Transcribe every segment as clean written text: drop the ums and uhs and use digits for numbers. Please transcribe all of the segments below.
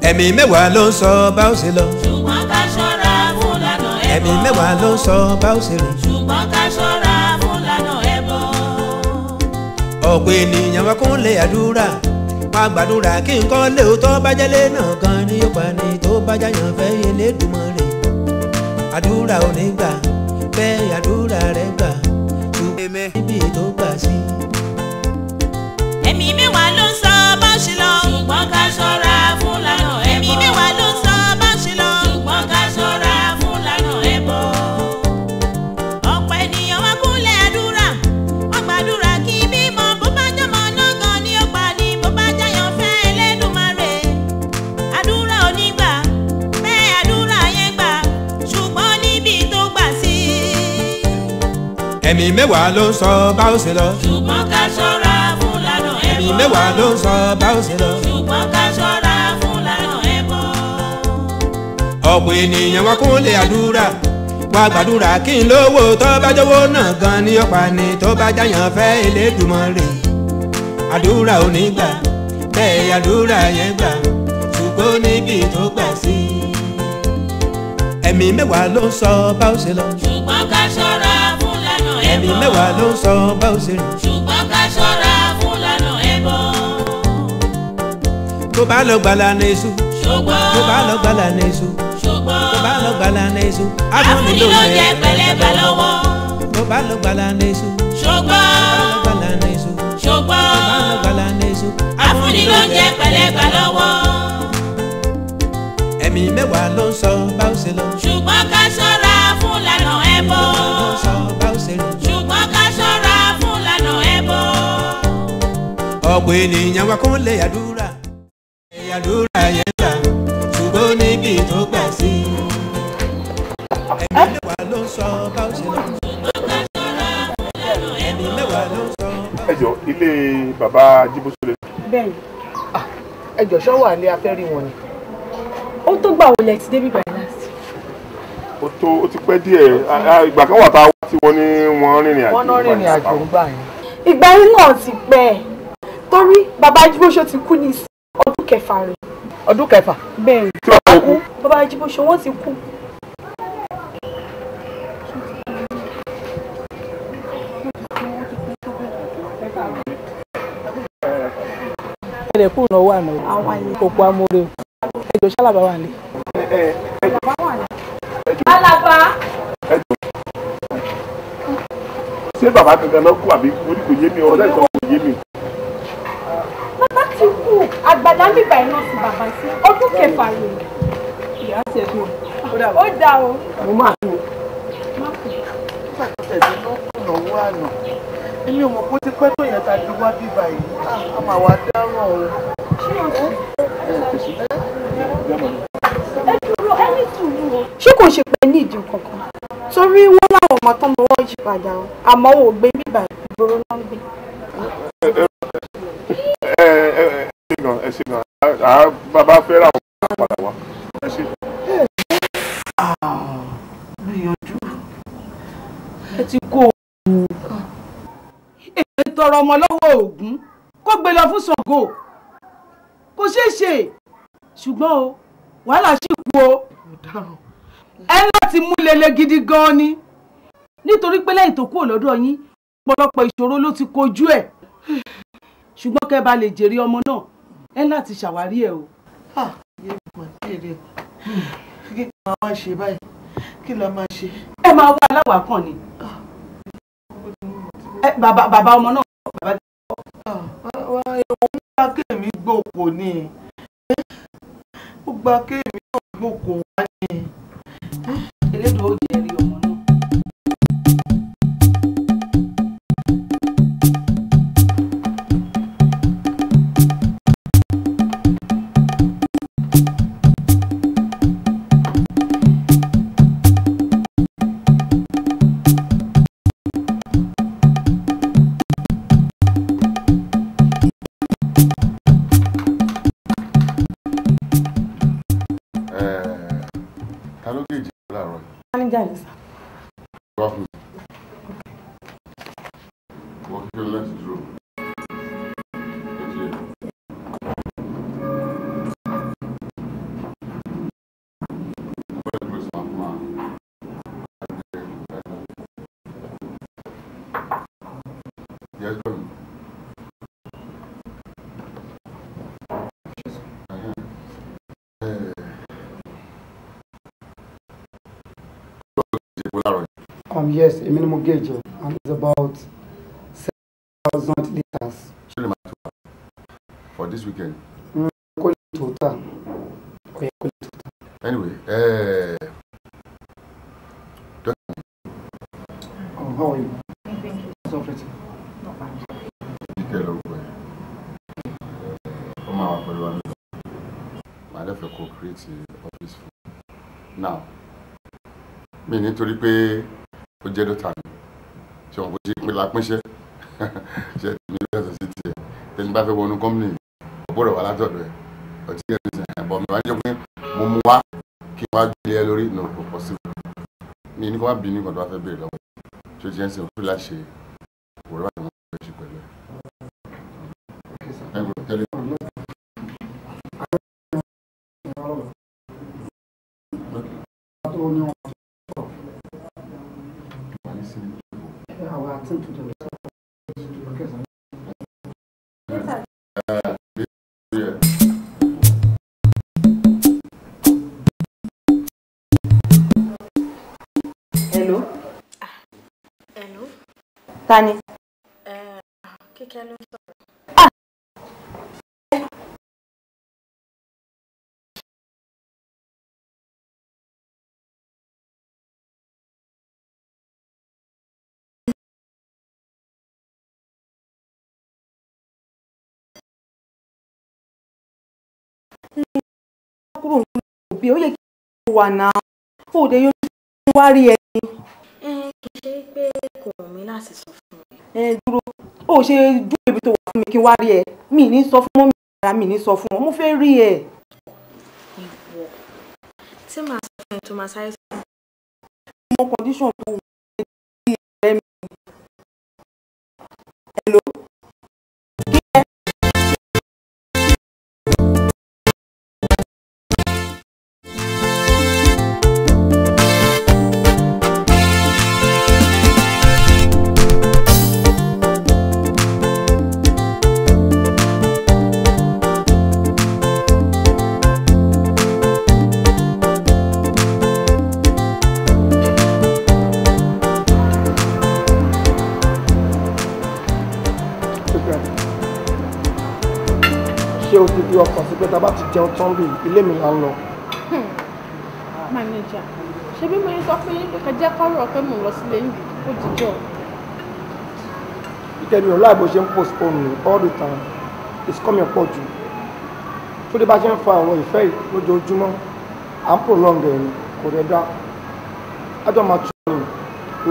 ẹ̀mí mẹ́wàá ló ń sọ bá ó ṣe lọ. ṣùgbọ́n ká ṣọ́ra fún lànà ẹbọ. ẹ̀mí mẹ́wàá ló ń sọ bá ó ṣe rìn. ṣùgbọ́n ká ṣọ́ra fún lànà ẹbọ. ọ̀pọ̀ ènìyàn wá kúnlẹ̀ àdúrà wá gbàdúrà kí nǹkan lè tó bá jẹ́lé náà gan ni yóò pa ni tó bá jáyàn fẹ́ Elédùmarè. àdúrà ò ní gbà bẹ́ẹ̀ àdúrà rẹ̀ gbà ṣùgbọ́n níbi tó gbà sí. ẹ̀mí mẹ́wàá ló ń sọ bá ṣe lọ. ṣùgbọ́n ká ṣọ́ra fún lànà ẹbọ. ẹ̀mí mẹ́wàá ló ń sọ bá ṣe lọ. ṣùgbọ́n ká ṣọ́ra fún lànà ẹbọ. ọ̀pọ̀ ènìyàn wá kúnlẹ̀ àdúrà wọ́n gbàdúrà kí bímọ bó bá jọmọ náà gan ni ó pa ni bó bá jáyàn fẹ́ Elédùmarè. àdúrà ò ní gbà bẹ́ẹ̀ àdúrà yẹn gbà ṣùgbọ́n níbi tó gbà sí. ẹ̀mí mẹ́wàá ló ń sọ bá ó ṣe lọ. ṣùgbọ́n ká ṣọ́ra fún lànà ẹbọ. ẹ̀mí mẹ́wàá ló ń sọ bá ó ṣe lọ. ṣùgbọ́n ká ṣọ́ra fún lànà ẹbọ. ọ̀pọ̀ ènìyàn wá kúnlẹ̀ àdúrà wá gbàdúrà kí n lówó tó bá jọ̀wọ́ náà gan ni ó pa ni tó bá jáyàn fẹ́ Elédùmarè. àdúrà ò ní gbà bẹ́ẹ̀ àdúrà yẹn gbà ṣùgbọ́n níbi tó gbà sí. ẹ̀mí mẹ́wàá ló ń sọ bá ó ṣe lọ. ṣùgbọ́n ká ṣọ́ra fún lànà ẹbọ. ẹ̀mí mẹ́wàá ló ń sọ bá ó ṣe rìn. ṣùgbọ́n ká ṣọ́ra fún lànà ẹbọ. tó bá lọ gbàlà ní èṣù ṣùgbọ́n tó bá lọ gbàlà ní èṣù ṣùgbọ́n tó bá lọ gbàlà ní èṣù àfúnni ló jẹ pẹ̀lẹ́bà lọ́wọ́. tó bá lọ gbàlà ní èṣù ṣùgbọ́n tó bá lọ gbàlà ní èṣù ṣùgbọ́n tó bá lọ gbàlà ní èṣù àfúnni ló jẹ pẹ̀lẹ́bà lọ́wọ́. ẹ̀mí mẹ́wàá ló ń sọ bá ó ṣe lọ. ṣùgbọ́n ká ṣọ́ra fún lànà ẹbọ. ló ń sọ bá ó ṣe rìn. ṣùgbọ́n ká ṣọ́ra fún lànà ẹbọ. ọ̀pọ̀ ènìyàn wá kúnlẹ̀ àdúrà àdúrà yẹn gbà ṣùgbọ́n níbi tó gbà sí. ẹ̀mí mẹ́wàá ló ń sọ bá ó ṣe lọ. ẹ̀mí mẹ́wàá ló ń sọ bá ó ṣe lọ. ẹ jọ̀ọ́ ilé bàbá Jíbósólé. bẹ́ẹ̀ni ẹ jọ̀ọ́ ṣọ́ wà ní afẹ́rí wọn ni. ó tó gbà wọlé ti débi báyìí láti. ó ti pẹ́ díẹ̀ ìgbà kan wà tá a wá tí wọ́n ní wọ́n rìnrìn àjò. wọ́n náà rìnrìn àjò ń gbà yẹn. ìgbà yín náà ti pẹ́ torí bàbá Jíbóṣó ti kú ní ọdún kẹfà rẹ̀. ọdún kẹfà. bẹ́ẹ̀ni tí wọ́n kú. bàbá Jíbóṣó wọ́n ti kú. ẹ̀rẹ̀ kúrò náà wà náà òpó amóore ẹjọ́ ṣálàbà wà ní. Alaba. ṣé bàbá gangan náà kú àbí orí kò yé mi ọ̀rọ̀ náà kò yé mi. bàbá ti kú àgbàdá bíbá iná sí bàbá sí ọdún kẹfà rẹ̀. ìyá ti ẹ̀dùn ó dà o. mo máa kú. èmi ò mọ̀ pé ó ti pẹ́ tó yẹn ta ti wá bíbá yìí a máa wá dáràn o. ṣé kò ṣe pé ní ìdí kankan torí wọn láwọn ọmọ tó mọ wọn yí padà o àmọ́ wọn ò gbé bíbá ìgboro náà ń gbé. ẹ ṣe gan bàbá fẹ́ ra àwọn padà wá ẹ ṣe. gbìyànjú ẹ ti kó o. èmi tọrọ ọmọ lọ́wọ́ Ògún kó gbé lọ fún Ṣàngó kò ṣeé ṣe ṣùgbọ́n o wàhálà ṣì kú o ẹ láti mú lele gidi gan ni nítorí pé lẹ́yìn tó kúrò lọ́dọ̀ yín ọ̀pọ̀lọpọ̀ ìṣòro ló ti kojú ẹ̀ ṣùgbọ́n kẹ́ bá lè jèrè ọmọ náà ẹ láti ṣàwárí ẹ̀ o. kí la máa ṣe báyìí kí la máa ṣe. ẹ máa wá aláwàá kan ni bàbá ọmọ náà bàbá tí wọ́n gba kéèmí gbòkò ni ó gba kéèmí náà gbòkò wá ni. elédùn ó jẹ́ rí ọmọ náà. Manager ni sir. Yes, a minimum gauge, and it's about 7,000 liters. For this weekend. Total. Anyway, how are you? Thank you. So pretty. Not bad. Come on, everyone. My left a co-create office. Now, me nítorí pé ó jẹ́ dọ́tà mi. Ṣé wọn kò ṣe pé lápínṣẹ́? Ṣé mi lọ́sọ̀ sí tiẹ̀? Tẹ́ni bá fẹ́ wọnú company, ó gbọ́dọ̀ wà látọ̀dọ̀ ẹ̀. Ọtí ẹ̀ ní sẹ́yìn, bọ̀ mi wá jẹ́ pé mo mú wá kí n wá gbé ẹ lórí no possible. Mi ní kó má bí ní nǹkan tó wá fẹ́ béèrè lọ́wọ́. Ṣé o ti ẹ̀ ń sìn òfin láṣẹ òwúrọ̀ àti wọn fẹ́ ṣe pẹ̀lú ẹ̀? Hello. Hello. Tani. Kíkẹ́ ló sọ̀rọ̀. Kúrò bí ó yẹ kí wà náà. Ó dé yóò wá rí ẹ. Kì í ṣe pé kò wù mí láti sọ fún mi. Dúró. Ó ṣe dúró ibi tó wà fún mi kí n wá rí ẹ. Mi ní sọ fún mọ́mí ara mi ní sọ fún wọn. Mo fẹ́ rí ẹ. Ìwọ tí màá sọ fún ẹ tó máa sáré sí. Mo condition tó wù mí sí ẹ̀rẹ́ mi. Hello. Ṣé o ti fi ọkàn sí pé tá a bá ti jẹun tán bí ilé mi là ń lọ? Manager, ṣé bí mo yẹ sọ fún yín pé kẹjẹ kọ́rọ̀ pé mò ń lọ sílé yìí ó jíjọ. Ìkẹ́ni ò láìbò ṣe ń postpone me all the time. It's coming pọ̀ jù. Tó dé bá ṣe ń fa àwọn ìfẹ́ yìí lójoojúmọ́, à ń prolong ẹ̀ ni kò dẹ̀ dá. Ájọ́ maturity.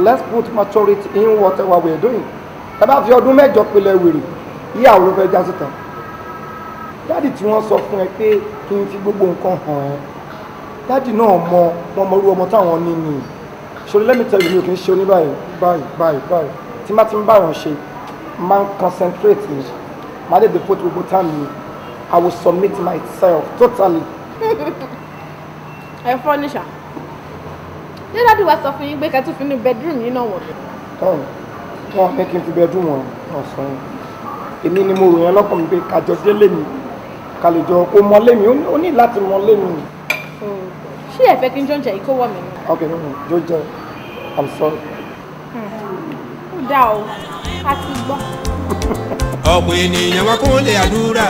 Let's put maturity in whatever we're doing. Tá a bá fi ọdún mẹ́jọ pilẹ̀ wèrè, ìyàwó ló fẹ́ já síta. Dáàdì tí wọ́n sọ fún ẹ pé kí n fi gbogbo nǹkan hàn ẹ́. Dáàdì náà mọ orú ọmọ táwọn ní ni. Ṣòro let me tell you, mi ò kì í ṣe oníbàyìí báyìí. Tí má ti ń báyọ̀ ṣe, máa ń concentrate ni. Má lè devote gbogbo time mi. I will submit myself totally. Ẹ fọ́ níṣà. Ṣé dáàdì wa sọ fún yín pé kẹ́tù fún ní bedroom yìí náà wọ̀ mí? Wọ́n ní kí n fi bedroom wọn ọ̀sán. Èmi ni mo ròyìn ọlọ́kàn mi pé kájọ délé mi. Kàlejò kò mọ lémi, ó ní láti mọ lémi. Ṣé ẹ fẹ́ kí n jọ ń jẹ ìkó wọ̀ mí ni? Okay, no, Jojo, I'm sorry. Ó dá o, a ti gbọ́. Ọ̀pọ̀ ènìyàn wá kúnlẹ̀ àdúrà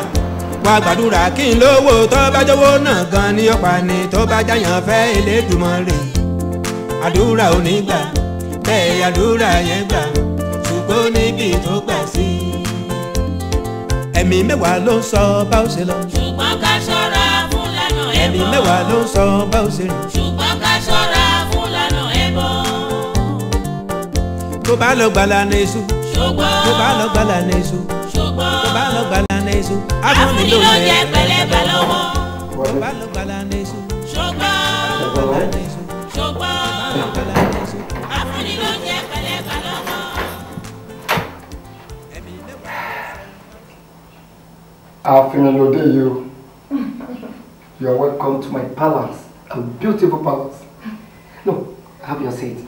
wá gbàdúrà kí n lówó tó bá jọ̀wọ́ náà gan ni ọ̀pá ni tó bá jáyàn fẹ́ Elédùmarè. Àdúrà ò ní gbà bẹ́ẹ̀ àdúrà yẹn gbà ṣùgbọ́n níbi tó gbà sí. Ẹ̀mí mẹ́wàá ló ń sọ bá ó ṣe lọ. Ṣùgbọ́n ká ṣọ́ra fún lànà ẹbọ. Ẹ̀mí mẹ́wàá ló ń sọ bá ó ṣe rìn. Ṣùgbọ́n ká ṣọ́ra fún lànà ẹbọ. Tó bá lọ gbàlà ní èṣù. Ṣùgbọ́n tó bá lọ gbàlà ní èṣù. Ṣùgbọ́n tó bá lọ gbàlà ní èṣù. Afúnni ló jẹ pẹ̀lẹ́bẹ̀ lọ́wọ́. Tó bá lọ gbàlà ní èṣù. Ṣùgbọ́n Ṣùgbọ́n Afúnni ló jẹ pẹ̀lẹ́bẹ̀ lọ́wọ́. Afinilode, you are welcome to my palace, a beautiful palace. No, have your seat.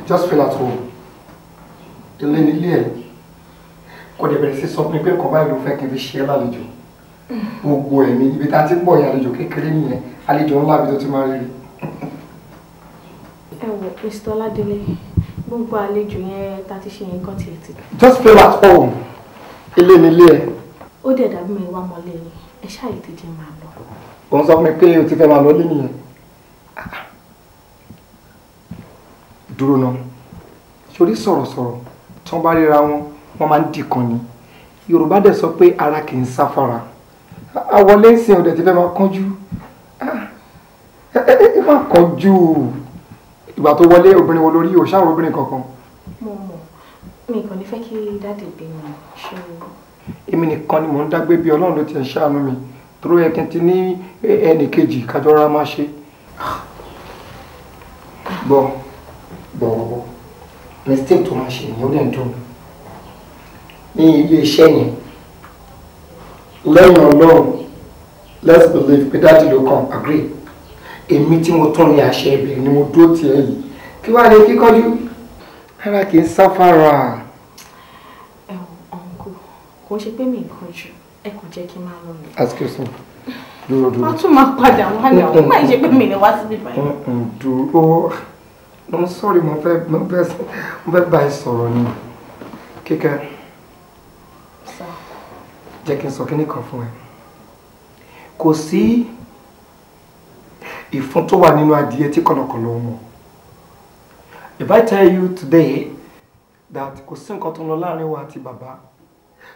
Just feel at home. Ilé nílé ẹ̀ kò dẹ̀ bẹ̀rẹ̀ sí sọ pé nǹkan báyìí ló fẹ́ kí n fi ṣe é lálejò. Gbogbo ẹ̀mí ibi tá a ti pọ̀ yẹn àlejò kékeré nìyẹn, àlejò ńlá ibi tó ti máa rí rí. Ẹ wo Mr. Ọládélé, gbogbo àlejò yẹn tá ti ṣe yẹn kan tiẹ̀ ti. Just feel at home. Ilé ni ilé ẹ. Ó dẹ̀ dàbí mi wá mọ́lé yín, ẹ ṣáà yìí ti jẹ́ máa lọ. Òun sọ fún mi pé o ti fẹ́ máa lọ lé nìyẹn. Dúró náà. Sórí sọ̀rọ̀sọ̀rọ̀ tí wọ́n bá ríra wọn, wọ́n máa ń dìkan ni. Yorùbá dẹ̀ sọ pé ara kì í sáfara. Àwọlé ń sìn ọ̀dẹ̀ ti fẹ́ máa kánjú. Ẹ má kánjú. Ìgbà tó wọlé obìnrin wo lórí òṣàwọn obìnrin kankan. Mo mọ̀, mi kàn ní fẹ́ kí dáàdì gbé mi ṣe o. Èmi nìkan ni mò ń dágbé bí Ọlọ́run ló ti ẹ̀ ṣàánú mi. Torí ẹ kí n ti ní ẹnì kejì kájọra máa ṣe. Bọ̀ mistake tó máa ṣe ni ó dẹ̀ ń dùn. Ní ilé iṣẹ́ yẹn, lẹ́yìn Ọlọ́run, let's believe pé dáàdì ló kàn agree. Èmi tí mo tún ní àṣẹ ibẹ̀ ni mo dúró tiẹ̀ yìí. Kí wàá ní kíkọ́jú? Ara kì í sáfárà. Uncle, kò ṣe pé mi nǹkan jù, ẹ kò jẹ́ kí n máa lọ lọ. Excuse me. Dúró. Wọ́n tún máa padà wá ní àwọn máa ṣe pé mi ní wá síbí báyìí. Dúró. I'm sorry, mo fẹ́ bá ẹ sọ̀rọ̀ ni. Kíkẹ́. Jẹ́ kí n sọ kíní kan fún ẹ. Kò sí ìfun tó wà nínú adìẹ tí kọ̀lọ̀kọ̀lọ̀ mọ̀. If I tell you today that kò sí nǹkan tó ń lọ láàrin wa àti bàbá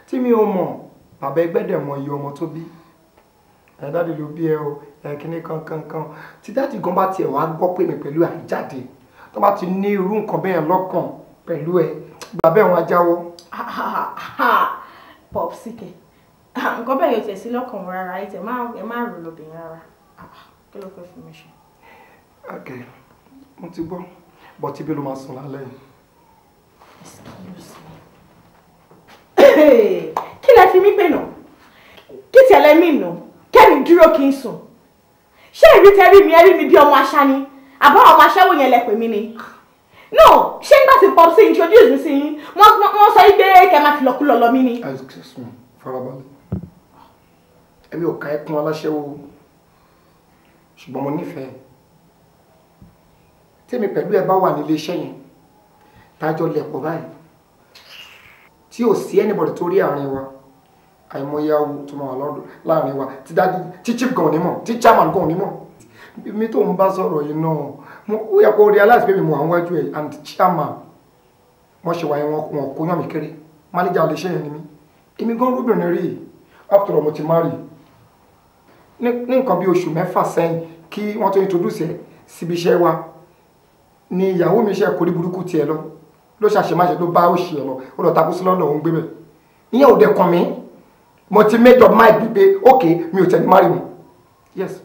tí mi ò mọ̀, bàbá ẹgbẹ́ dẹ̀ mọ iye ọmọ tó bí. Ẹ dáàdì ló bí ẹ o, ẹ kíní kankan. Tí dáàdì gan bá tiẹ̀ wá gbọ́ pé mi pẹ̀lú àjáde, tó bá ti ní irú nǹkan bẹ́ẹ̀ lọ́kàn pẹ̀lú ẹ, bàbá ẹ̀ wọ́n á jáwọ́. Pop síkẹ̀. Nǹkan bẹ́ẹ̀ yóò tẹ̀ sí lọ́kàn rárá, ẹ má rò lóbìnrin rárá. Kí ló fẹ́ fún mi ṣe? Okay, mo ti gbọ́, bọ́ tí bí ló máa sùn lálẹ́ yìí. Excuse me. Kí lẹ fi mí pè nà? Kí tí ẹlẹ́mì nà? Kẹ́mi dúró kí n sùn. Ṣé ìrí tẹ́rí mi ẹrí mi bí ọmọ aṣá ni? Àbọ̀ ọmọ aṣẹ́wó yẹn lẹ pè mí ni? No, ṣé nígbà tí pop sí introduce mi sí yín, wọ́n sọ wípé kẹ́ máa fi lọ́kúlọ̀ lọ mí ni? Excuse me, farabalẹ̀. Èmi ò ka ẹkún aláṣẹ́wó, ṣùgbọ́n mo nífẹ̀ẹ́. Tèmi pẹ̀lú ẹ bá wà nílé iṣẹ́ yẹn, tájọ́ lẹ̀pọ̀ báyìí, tí ò sí anybody tó rí àárín wa, àìmọye awo tó máa wà lọ́dọ̀ láàrin wa, tí chief gan onímọ̀, tí chairman gan onímọ̀. Mi tó ń bá sọ̀rọ̀ yìí náà, ó yẹ kó realize pé mi mọ̀ àwọn wájú ẹ̀ and chairman wọ́n ṣe wáyé wọn kó yàn mí kéré, manager lè ṣe yẹn ni mí. Èmi gan rúbìnrin rí after all mo ti marry. Ní nǹkan bí oṣù mẹ́fà sẹ́yìn kí wọ́n tó introduce ẹ̀ síbi iṣẹ́ wa ni ìyàwó mi ṣe kórí burúkú tiẹ̀ ló ṣàṣemáṣe ló bá òṣì ẹ̀ lọ ó lọ takú sí lọ́nà òun gbé bẹ̀. Ìyẹn ò dẹ̀ kàn mí, mo ti made up mind pé okay mi ò tẹ̀ ní marry mi. Yes,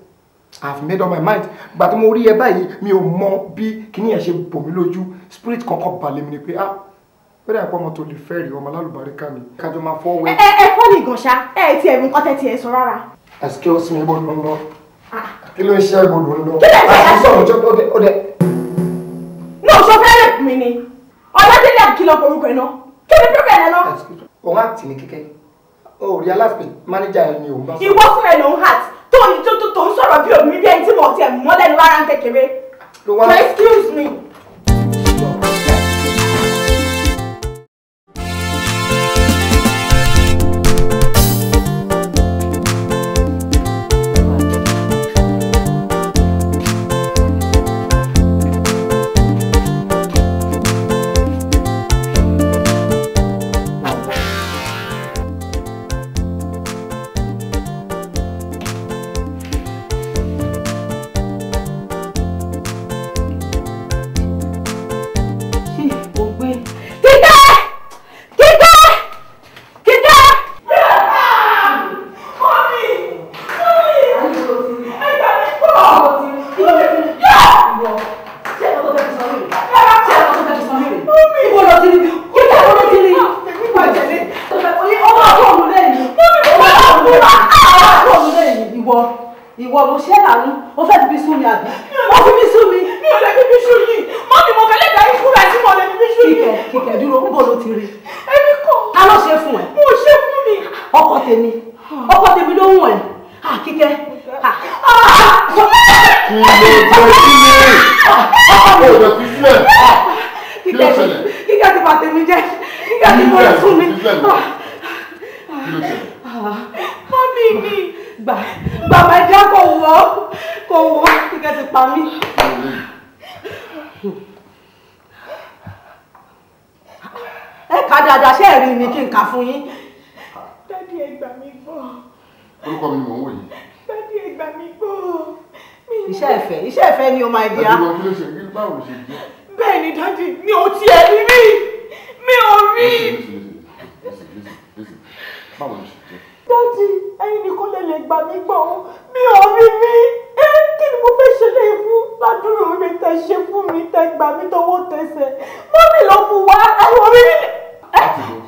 I have made up my mind. Gbà tí mo rí ẹ báyìí mi ò mọ bí kíní ẹ̀ ṣe bò mí lójú, spirit kankan balẹ̀ mi ni pé ó dà pọ̀ ọmọ tó lè fẹ́ rí ọmọ alálùbáríkà ni kájọ máa fọ́ wẹ́. Ẹ fọ́ ní ìgànṣá, ẹ ti ẹ̀rù nǹkan tẹ́tí ẹ̀ sọ rárá. Excuse me, ibo ló ń lọ? Kí ló ń ṣe ibo ló ń lọ? Kí lè ṣe ẹ sọ̀rọ̀ ọjọ́ ó dẹ. No, sọ fẹ́rẹ̀ mi ni. Ọlọ́dẹ́lẹ̀ àkìlọ̀ orúkọ ẹ̀ náà. Kí ni pẹ́pẹ́ ẹ̀ náà? Òun àti ní kíkẹ́. O realize pé manager ẹ̀ ni òun bá sọ. Ìwọ fún ẹ̀ ló ń hàt tó ń sọ̀rọ̀ bí òbí bí ẹni tí mo ti ẹ̀ mọ́ lẹ́nu rárá ń kékeré. So excuse me. Ìwọ mo ṣe lànà, ó fẹ́ fi bí sún mi àbí? Ó fi bí sún mi. Mi ò lè fi bí sún yìí. Mọ́mí mo fẹ́ lè dá ikú rẹ̀ tí mo lè fi bí sún yìí. Kíkẹ́ dúró, ń bò ló ti rí. Èmi kọ́. Ta ló ṣe fún ẹ? Mo ṣe fún mi. Ọkọ tèmi ló ń wọ̀ ẹ́. Kíkẹ́. Kí ló jẹ́ sílẹ̀? Ó lọ fi sílẹ̀. Kí ló ṣẹlẹ̀? Kíkẹ́ ti bàtẹ́ mi jẹ́. Kíkẹ́ ti bọ́ fún mi. Kí ló ṣẹlẹ̀? Mọ́mí mi. Bàbá ẹja kò wọ́. Kíkẹ́ ti pa mí. Ẹ ká dáadáa ṣé ẹ̀rí ni kí n kà fún yín. Dádì ẹ gbà mí gbọ́. Orúkọ mi ni mò ń wò yìí. Dádì ẹ gbà mí gbọ́. Iṣẹ́ ìfẹ́ ni o máa di á. Àdúgbò kí ló ṣe kí báwo ló ṣe jẹ́? Bẹ́ẹ̀ ni dádì mi ò tiẹ̀ rí. Mi ò rí. Báwo ló ṣe jẹ́? Dádì ẹ̀yin nìkan lè gbà mí gbọ́. Mi ò rí mi. Kí ni mo fẹ́ ṣe lè fún ládùúrò oore tẹ ṣe fún mi tẹ gbà mí tọwọ́ tẹsẹ̀. Mọ́mí ló mú wá ẹ̀wọ̀n mi.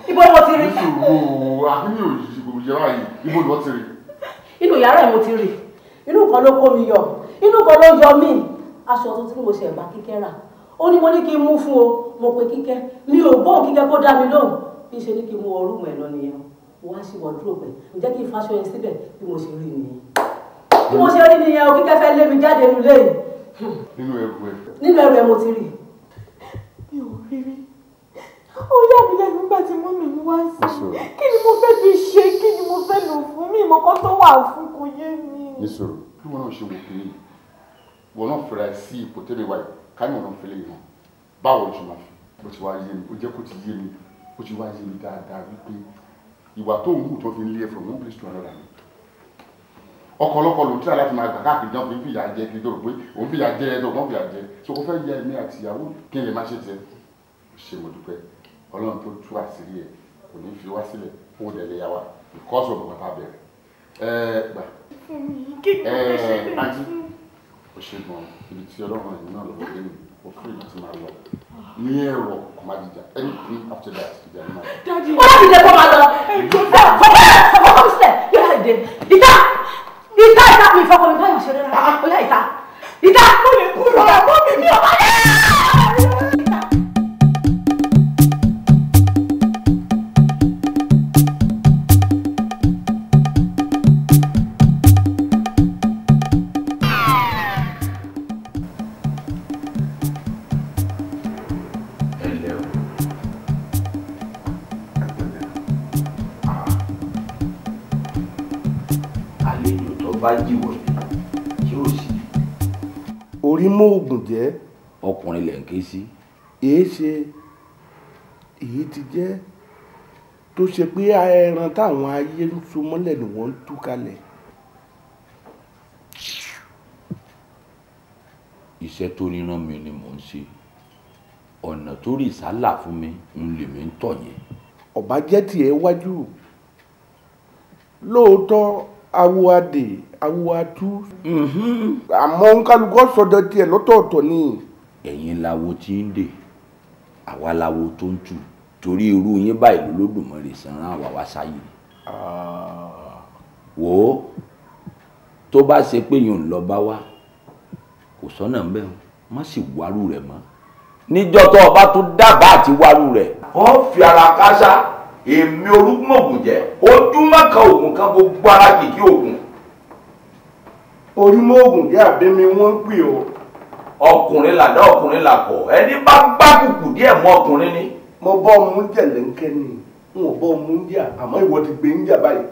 Ibo ni mo ti rí? Àbí òjijì kò jẹ́ báyìí. Ibo ni wọ́n ti rí? Inú yàrá ẹ̀ mo ti rí. Inú kan ló kó mi yọ. Inú kan ló yọ mí. Aṣọ tuntun tí mo ṣe bá Kíkẹ́ rà. Ó ní mo ní kí n mú fún o. Mo pe Kíkẹ́. Mi ò gbọ́ Kíkẹ́ kó dá mi lóhùn. Bí ṣe ní kí n mú ọrùn ẹ̀ lọ nìyẹn. Mo wá sí wardrobe ẹ̀. Ǹjẹ́ kí n faṣọ yẹn síbẹ̀ bí mo ṣe rí nìyẹn. Bí mo ṣe rí nìyẹn o, Kíkẹ́ fẹ́ lé mi jáde nílé yìí. Nínú ẹrù ẹ̀. Nínú ẹrù ẹ̀ mo ti rí. Mi ò rí. Ó yà mí lẹ́nu nígbà tí mọ́mí mi wá sí. Kí ni mo fẹ́ fi ṣe? Kí ni mo fẹ́ lò fún mi? Ìmọ̀kọ́ tó wà fún kò yé mi. Nísòro, bí wọn náà ṣe wò pé wọn náà fẹ́ra sí ipò tẹ́lẹ̀ wáyé káyọ̀ náà fẹ́lẹ̀ yìí hàn. Báwo ló ṣe máa fi? Ó ti wá yé mi, ó jẹ́ kó ti yé mi, ó ti wá yé mi dáadáa wípé ìwà tó ń wù tó fi ń lé ẹ from one place to another ni. Ọkọlọkọ ló ń tíra láti máa gbà káàkiri náà fi ń fìyà jẹ kí n tó rò pé òun fìyà jẹ ẹ tó wọ́n fìyà jẹ. So kò fẹ́ yẹ ẹ̀mí àti ìyàwó kí n lè má ṣe tiẹ̀. Ṣé mo dúpẹ́? Ọlọ́run tó tú àṣírí ẹ̀ kò ní fi wá sílẹ̀ fún òdẹ̀lé yà wá because of bàbá bẹ̀rẹ̀. Gbà. Àǹtí ó ṣe gan ibi tí Ọlọ́run ẹ̀yìn náà lọ́wọ́ lé mi ó fún ìlú tí máa lọ ní ẹ̀rọ kò má dìjà anything after that ìjà ní máa lọ. Wọ́n láti jẹ́ kó máa lọ. Fọkàn sílẹ̀ yóò láì dé. Ìta mi fọkàn mi báyọ̀ ṣe rárá. Ó yá ìta. Mo lè kúrò àbọ̀ mi ní ọmọ yẹn. Orí mọ́ ògùn jẹ́. Ọkùnrin lẹ̀ ń ké sí. Èé ṣe èyí ti jẹ́ tó ṣe pé ẹran táwọn ayé ń so mọ́lẹ̀ ni wọ́n ń tú kalẹ̀. Iṣẹ́ tó ríran mi ni mò ń ṣe. Ọ̀nà tó rí ìsálà fún mi ń lè mi ń tọ̀ yẹn. Ọ̀bá jẹ́ tiẹ̀ wájú. Lóòótọ́ awo adè awo atú. Àmọ́ nkálukọ́ sọdọ̀ tiẹ̀ lọ́tọ̀ọ̀tọ̀ ni. Ẹ̀yin lawo tí ń dè, àwa lawo tó ń tù. Torí irú yín báyìí lÓlódùmarè sanra àwa wá sáyé. Wò ó tó bá ṣe pé yóò lọ bá wá kò sọ́nà ń bẹ̀ má sì wárú rẹ̀ mọ́. Níjọ́ tó o bá tún dábàá àti wárú rẹ̀. Wọ́n fi ara káṣá èmi Olúmọ̀gùn jẹ́ ojúmọ́ kan ògùn kan gbogbo ara kìkì ògùn. Orí mọ́ ògùn jẹ́ àbẹ́mi wọ́n ń pè ọ́. Ọkùnrin làdá ọkùnrin làkọ̀ ẹni bá gbákùkù díẹ̀ mọ́ ọkùnrin ni. Mo bọ́ ọmú jẹ̀lẹ́ńkẹ́ ni n ò bọ́ ọmú jà àmọ́ ìwọ ti gbé ń jà báyìí.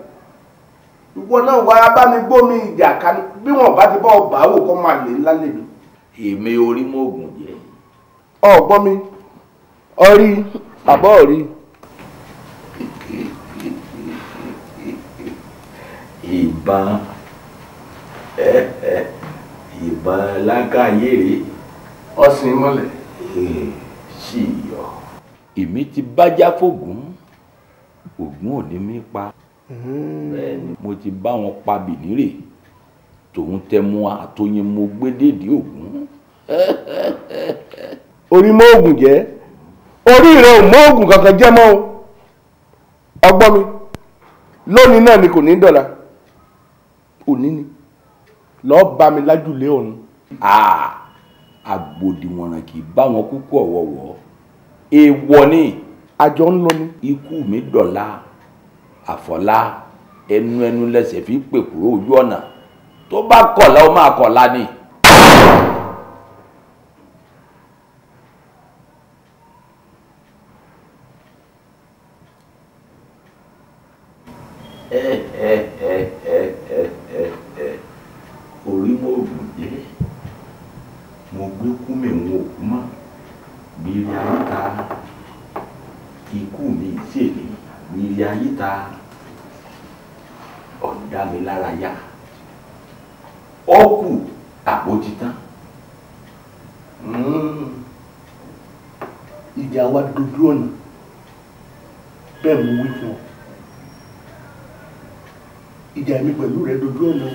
Ìwọ náà wá bá mi gbómi ìjà kan bí wọn bá ti bọ́ ọba àwò kọ́ máa lè ńlá lèmi. Èmi Orímọ̀gùn jẹ́. Ọ̀gbọ́n mi ọrí àbọ̀ ọ̀rí. Ìbọn lákàyèrè Ọ̀sìn mọ́lẹ̀. Sí yọ. Èmi ti bájá fògùn, ògùn ò ní mí pa. Bẹ́ẹ̀ni mo ti bá wọn pa bìnírè, tòun tẹmu àtòyìn mo gbé dèdè ògùn. Orí mọ́ ògùn jẹ́, orí rẹ̀ ò mọ́ ògùn kankan jẹ́ mọ́ o. Ọgbọ́n mi lónìí náà ni kò ní dọ̀la. Òní ni lọ́ọ́ bá mi lájúlé ọ̀run. Agbòdìwọ̀nràn kì í bá wọn kúkú ọ̀wọ̀wọ̀. Èèwọ̀ ni. Àjọ ń lọ ni. Ikú mi dọ̀la, àfọ̀lá, ẹnu lẹ́sẹ̀ fi pèkúrò ojú ọ̀nà tó bá kọ̀lá ó máa kọ̀lá ni. Orí mo ògùn jẹ́ mo gbé kú mi ń wò kú mọ́ gbèrè ayé ta ikú mi ṣèlè gbèrè ayé ta ọ̀dà mi lára yá ọkù àpò títán. Ìjà wa dojú ọ̀nà bẹ́ẹ̀ mo wí fún ọ. Ìjà mi pẹ̀lú rẹ̀ dojú ọ̀nà.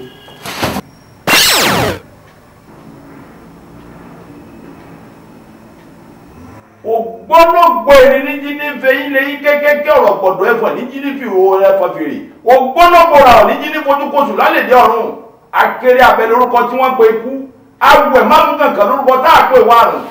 Ògbólógbò èrè ní jí ní fẹ́yìn lẹ́yìn kékeré ọ̀rọ̀ pọ̀dọ̀ ẹ̀fọ̀ ní jí ní fi òwò ẹ̀fọ̀ fèrè. Ògbólógbò ra ọ̀ ní jí ní fojúkosù lálẹ́dẹ̀ ọ̀run. Akéré abẹ lórúkọ tí wọ́n pe ikú. Awẹ̀ mámú kankan lórúkọ tá a pè wá àrùn.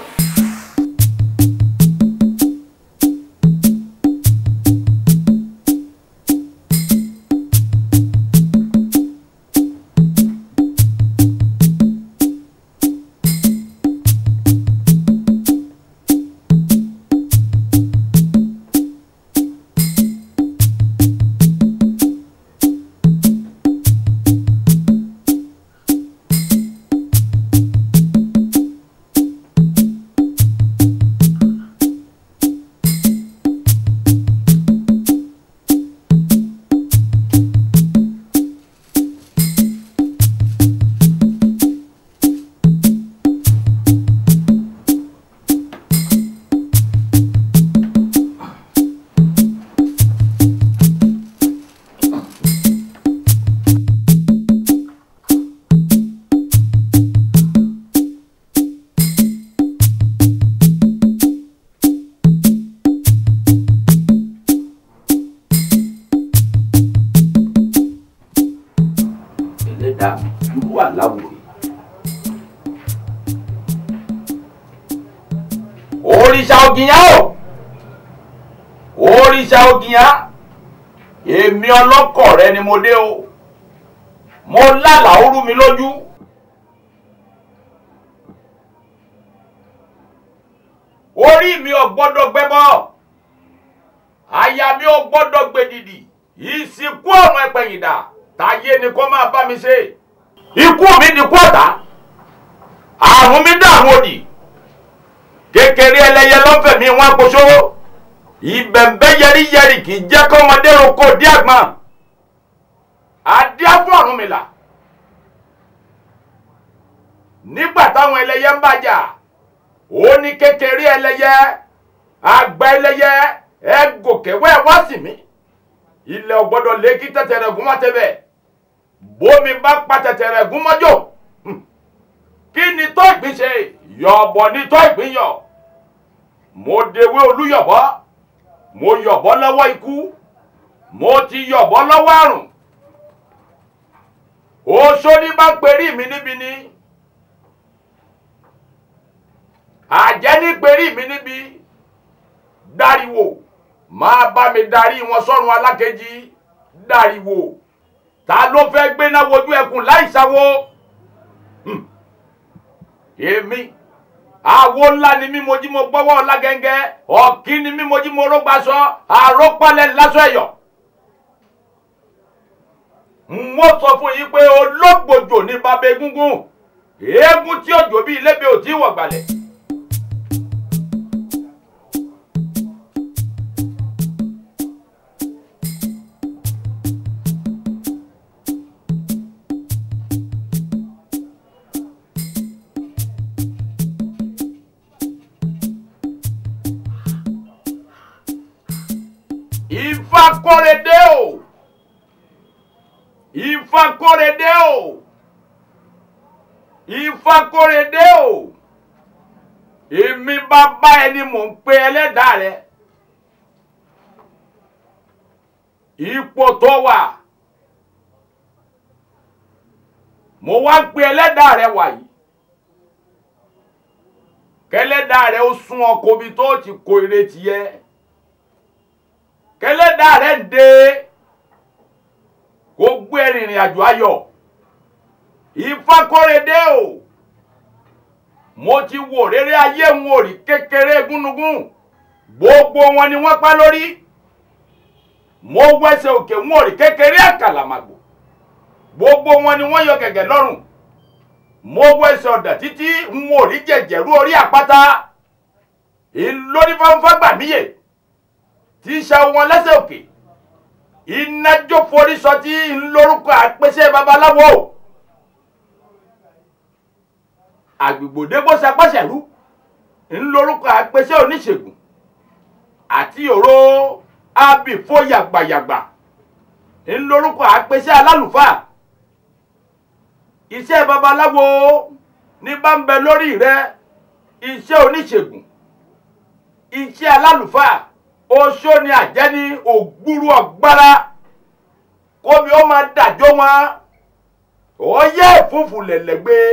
Òrìṣà Ògìyán èmi ọlọ́kọ̀ rẹ ni mo dé o. Mo lálàá ó rú mi lójú. Orí mi ò gbọ́dọ̀ gbẹ́bọ, àyà mi ò gbọ́dọ̀ gbèdìdì. Ìsìnkú ọ̀run ẹ̀pẹ̀yìndà táyé ni kó máa bá mi ṣe. Ikú mi di kú ọ̀tá, àrùn mi dàrún òdì. Kékeré ẹlẹ́yẹ lọ́fẹ̀ẹ́ mi wọ́n apoṣó. Ìbẹ̀m̀bẹ̀ yẹríyẹrí kì í jẹ́ kọ́mọdé roko dí àgbọn. Adíá fún Ọ̀rúnmìlà. Nígbà táwọn ẹlẹ́yẹ ń bàjà, ó ní kékeré ẹlẹ́yẹ, àgbà ẹlẹ́yẹ, ẹ gòkè wẹ́ wá sí mi. Ilẹ̀ ò gbọ́dọ̀ lé kí tẹ̀tẹ̀rẹ̀ gún má tẹ́bẹ̀. Bómi bá pa tẹ̀tẹ̀rẹ̀ gún mọ́jò. Kí ni tó ìgbín ṣe? Yọ̀bọ̀ ni tó ìgbín yọ̀. Mo dewé Olúyọ̀bọ̀. Mo yọ̀bọ̀ lọ́wọ́ ikú, mo ti yọ̀bọ̀ lọ́wọ́ àrùn. Oṣó ní bá perí mi níbi ni, àjẹ́ ní perí mi níbi. Dáríwò máa bá mi darí wọn sọ́run alákejì. Dáríwò ta ló fẹ́ gbéná wojú ẹkùn láìsáwó? Èmi. Àwo ńlá ni mí mojí mo gbọ́wọ́ ọ̀la gẹ́gẹ́, ọ̀kí ni mí mojí mo rógbàsọ, àrópálẹ̀ lásọ ẹ̀yọ̀. Mo sọ fún yín pé ológbòjò ní bàbá egúngún, eégún tí òjò bí ilébè ò tí wọ̀ gbalẹ̀. Ìfakọrẹdẹ o, Ìfakọrẹdẹ o, Ìfakọrẹdẹ o. Èmi bàbá ẹni mò ń pe ẹlẹ́dàá rẹ. Ipò tó wà, mo wá ń pe ẹlẹ́dàá rẹ wà yìí. Kẹ́lẹ́dàá rẹ ó sún ọkọ̀ bí tó ti kó ìrètí yẹ. Kẹ́lẹ́dàá rẹ̀ dé rìnrìn àjò ayọ̀. Ìfakọ́rẹ́dé o, mo ti wò rere ayé wọn ò rí kékeré gúnugún, gbogbo wọn ni wọ́n pa lórí. Mo wẹ́sẹ̀ òkè wọn ò rí kékeré àkàlàmàgbò, gbogbo wọn ni wọ́n yọ gẹ̀gẹ̀ lọ́rùn. Mo wẹ́sẹ̀ ọ̀dà títí wọn ò rí jẹ̀jẹ̀rú orí àpáta. Ìlórí fáńfá gbà níyè tí ṣa wọn lẹ́sẹ̀ òkè. Iná jó forí sọ tí ń lórúkọ àpèsè babaláwo. Àgbègbòdé bó sapáṣẹ̀rú ń lórúkọ àpèsè oníṣègùn. Àti òró abìfó yàgbàyàgbà ń lórúkọ àpèsè alálùfáà. Iṣẹ́ babaláwo ní bá ń bẹ lórí rẹ, iṣẹ́ oníṣègùn, iṣẹ́ alálùfáà, oṣó ni àjẹ́ ní ògbúrú ọ̀gbára, kómi ó máa dàjọ́ wọn, ó yẹ ìfúnfún lẹ̀lẹ́gbẹ́.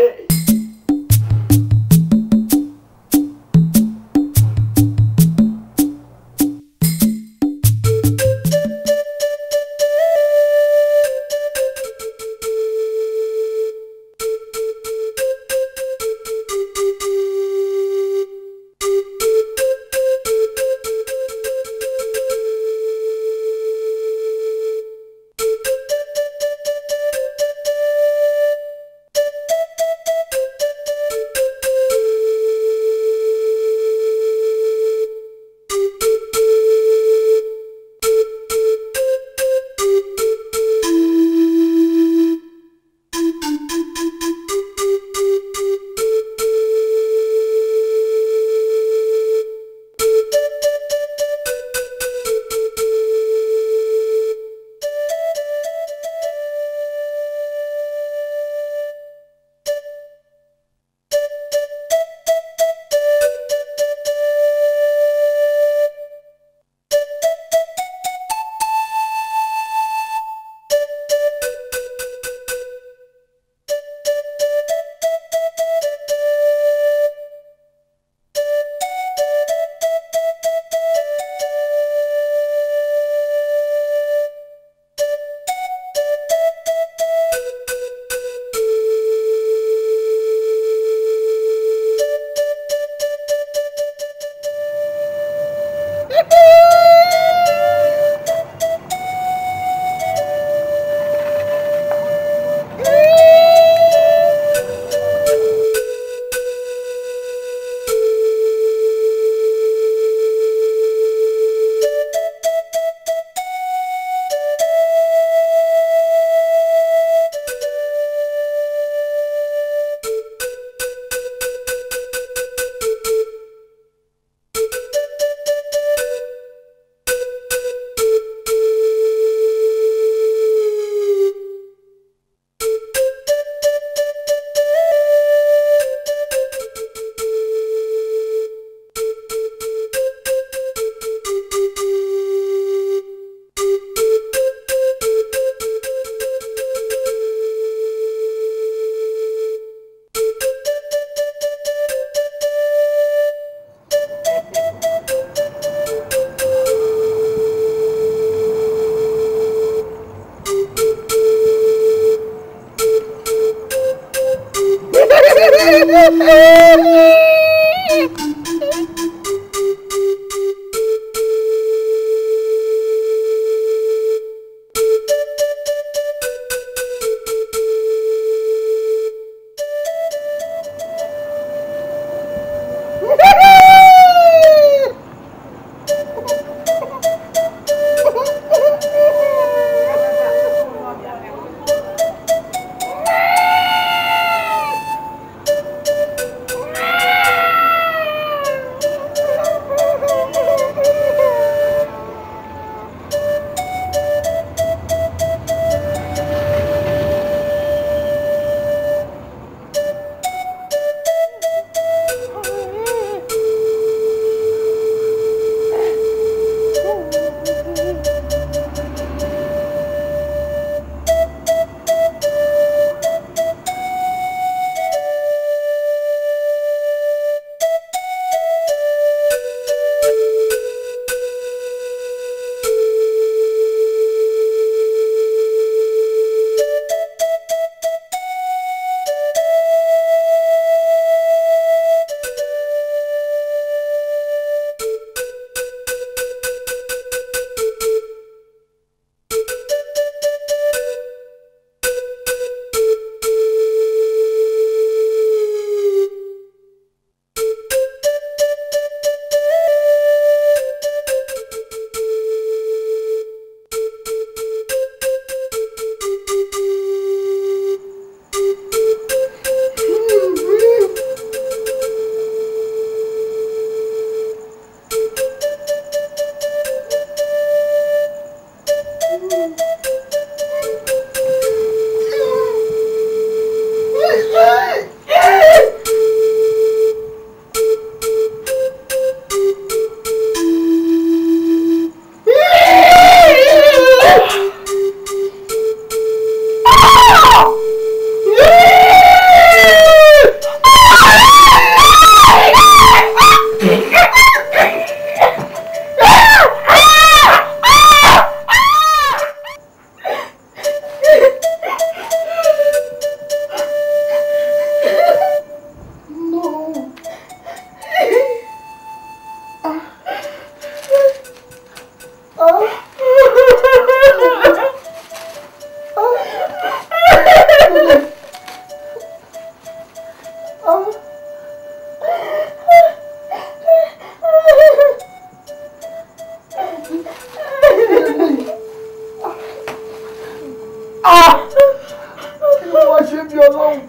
torí Ọlọ́run.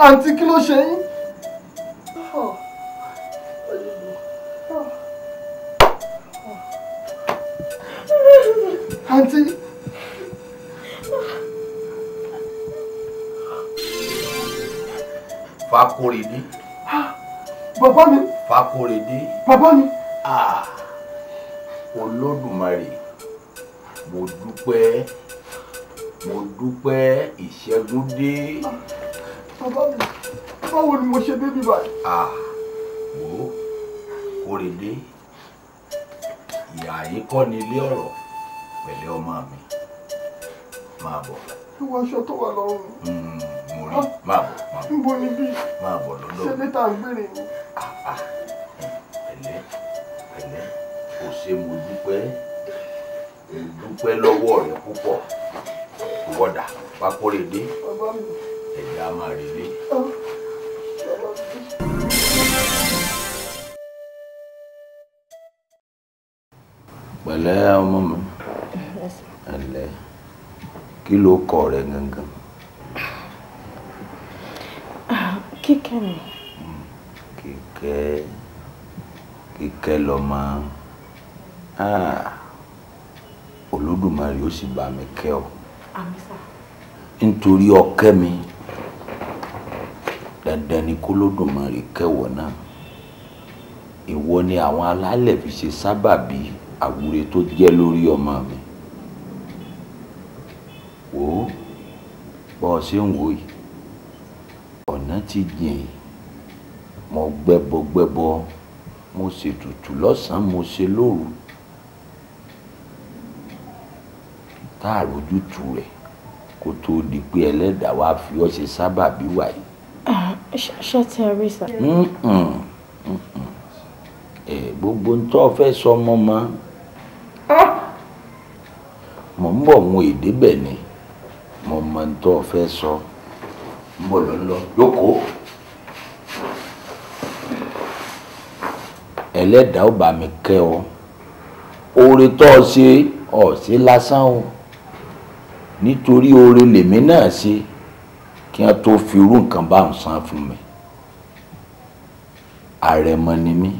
Àǹtí kí ló ṣe yín? Àǹtí. Fakorede. Bàbá mi. Fakorede. Bàbá mi. Olódùmarè, mo dúpẹ́ ìṣẹ́gun dé. Bàbá mi, báwo ni mo ṣe débi báyìí? Wo Kórèdé, ìyá yìí kọ́ ni ilé ọ̀rọ̀ pẹ̀lẹ́ ọmọ mi. Máa bọ̀. Ìwọ aṣọ tó wà lọ́rùn mi. Mo rí. Máa bọ̀. Níbo ni bí? Máa bọ̀ lọ́dọ̀. Ṣé létà ń gbèrè ni? Pẹ̀lẹ́, o ṣé mo dúpẹ́ lọ́wọ́ rẹ púpọ̀. Wọ́dà wá Kórèdé. Bàbá mi. Ẹ̀dá máa rí lé. Pẹ̀lẹ́ ọmọ mi. Ẹ̀lẹ́, kí ló kọ rẹ gangan? Kíkẹ́ mi. Kíkẹ́ lọ́mọ. Olódùmarè ó sì bá mi kẹ́ ọ. Àmín sà. Nítorí ọkẹ́ mi, dandan ni k'Olódùmarè kẹ́wọ̀ náà. Ìwọ ni àwọn alálẹ̀ fi ṣe sábàbí àwúre tó jẹ́ lórí ọmọ mi. Wò ó, bọ́ ọ ṣe ń wò yìí, ọ̀nà ti jìn. Mo gbẹ́bọ, mo ṣètùtù lọ́sàn-án, mo ṣe lóru. Tá a rójútu rẹ̀ kó tó di pé ẹlẹ́dàá wá fi ọ́ ṣe sábàbí wàyí. Ṣé tí ẹ rí sà? Gbogbo ń tọ́ fẹ́ sọ mọ́ mọ́. Mo ń bọ̀ mú èdè bẹ̀ ni mo mọ ń tọ́ fẹ́ sọ. Ń bọ̀ lọ jókòó. Ẹlẹ́dàá ó bá mi kẹ́ ọ. Oore tó o ṣe lásán o. Nítorí oore lèmi náà ṣe kí wọ́n tó fi irú nǹkan bá ń san fún mi. Àrẹ̀mọ ni mí,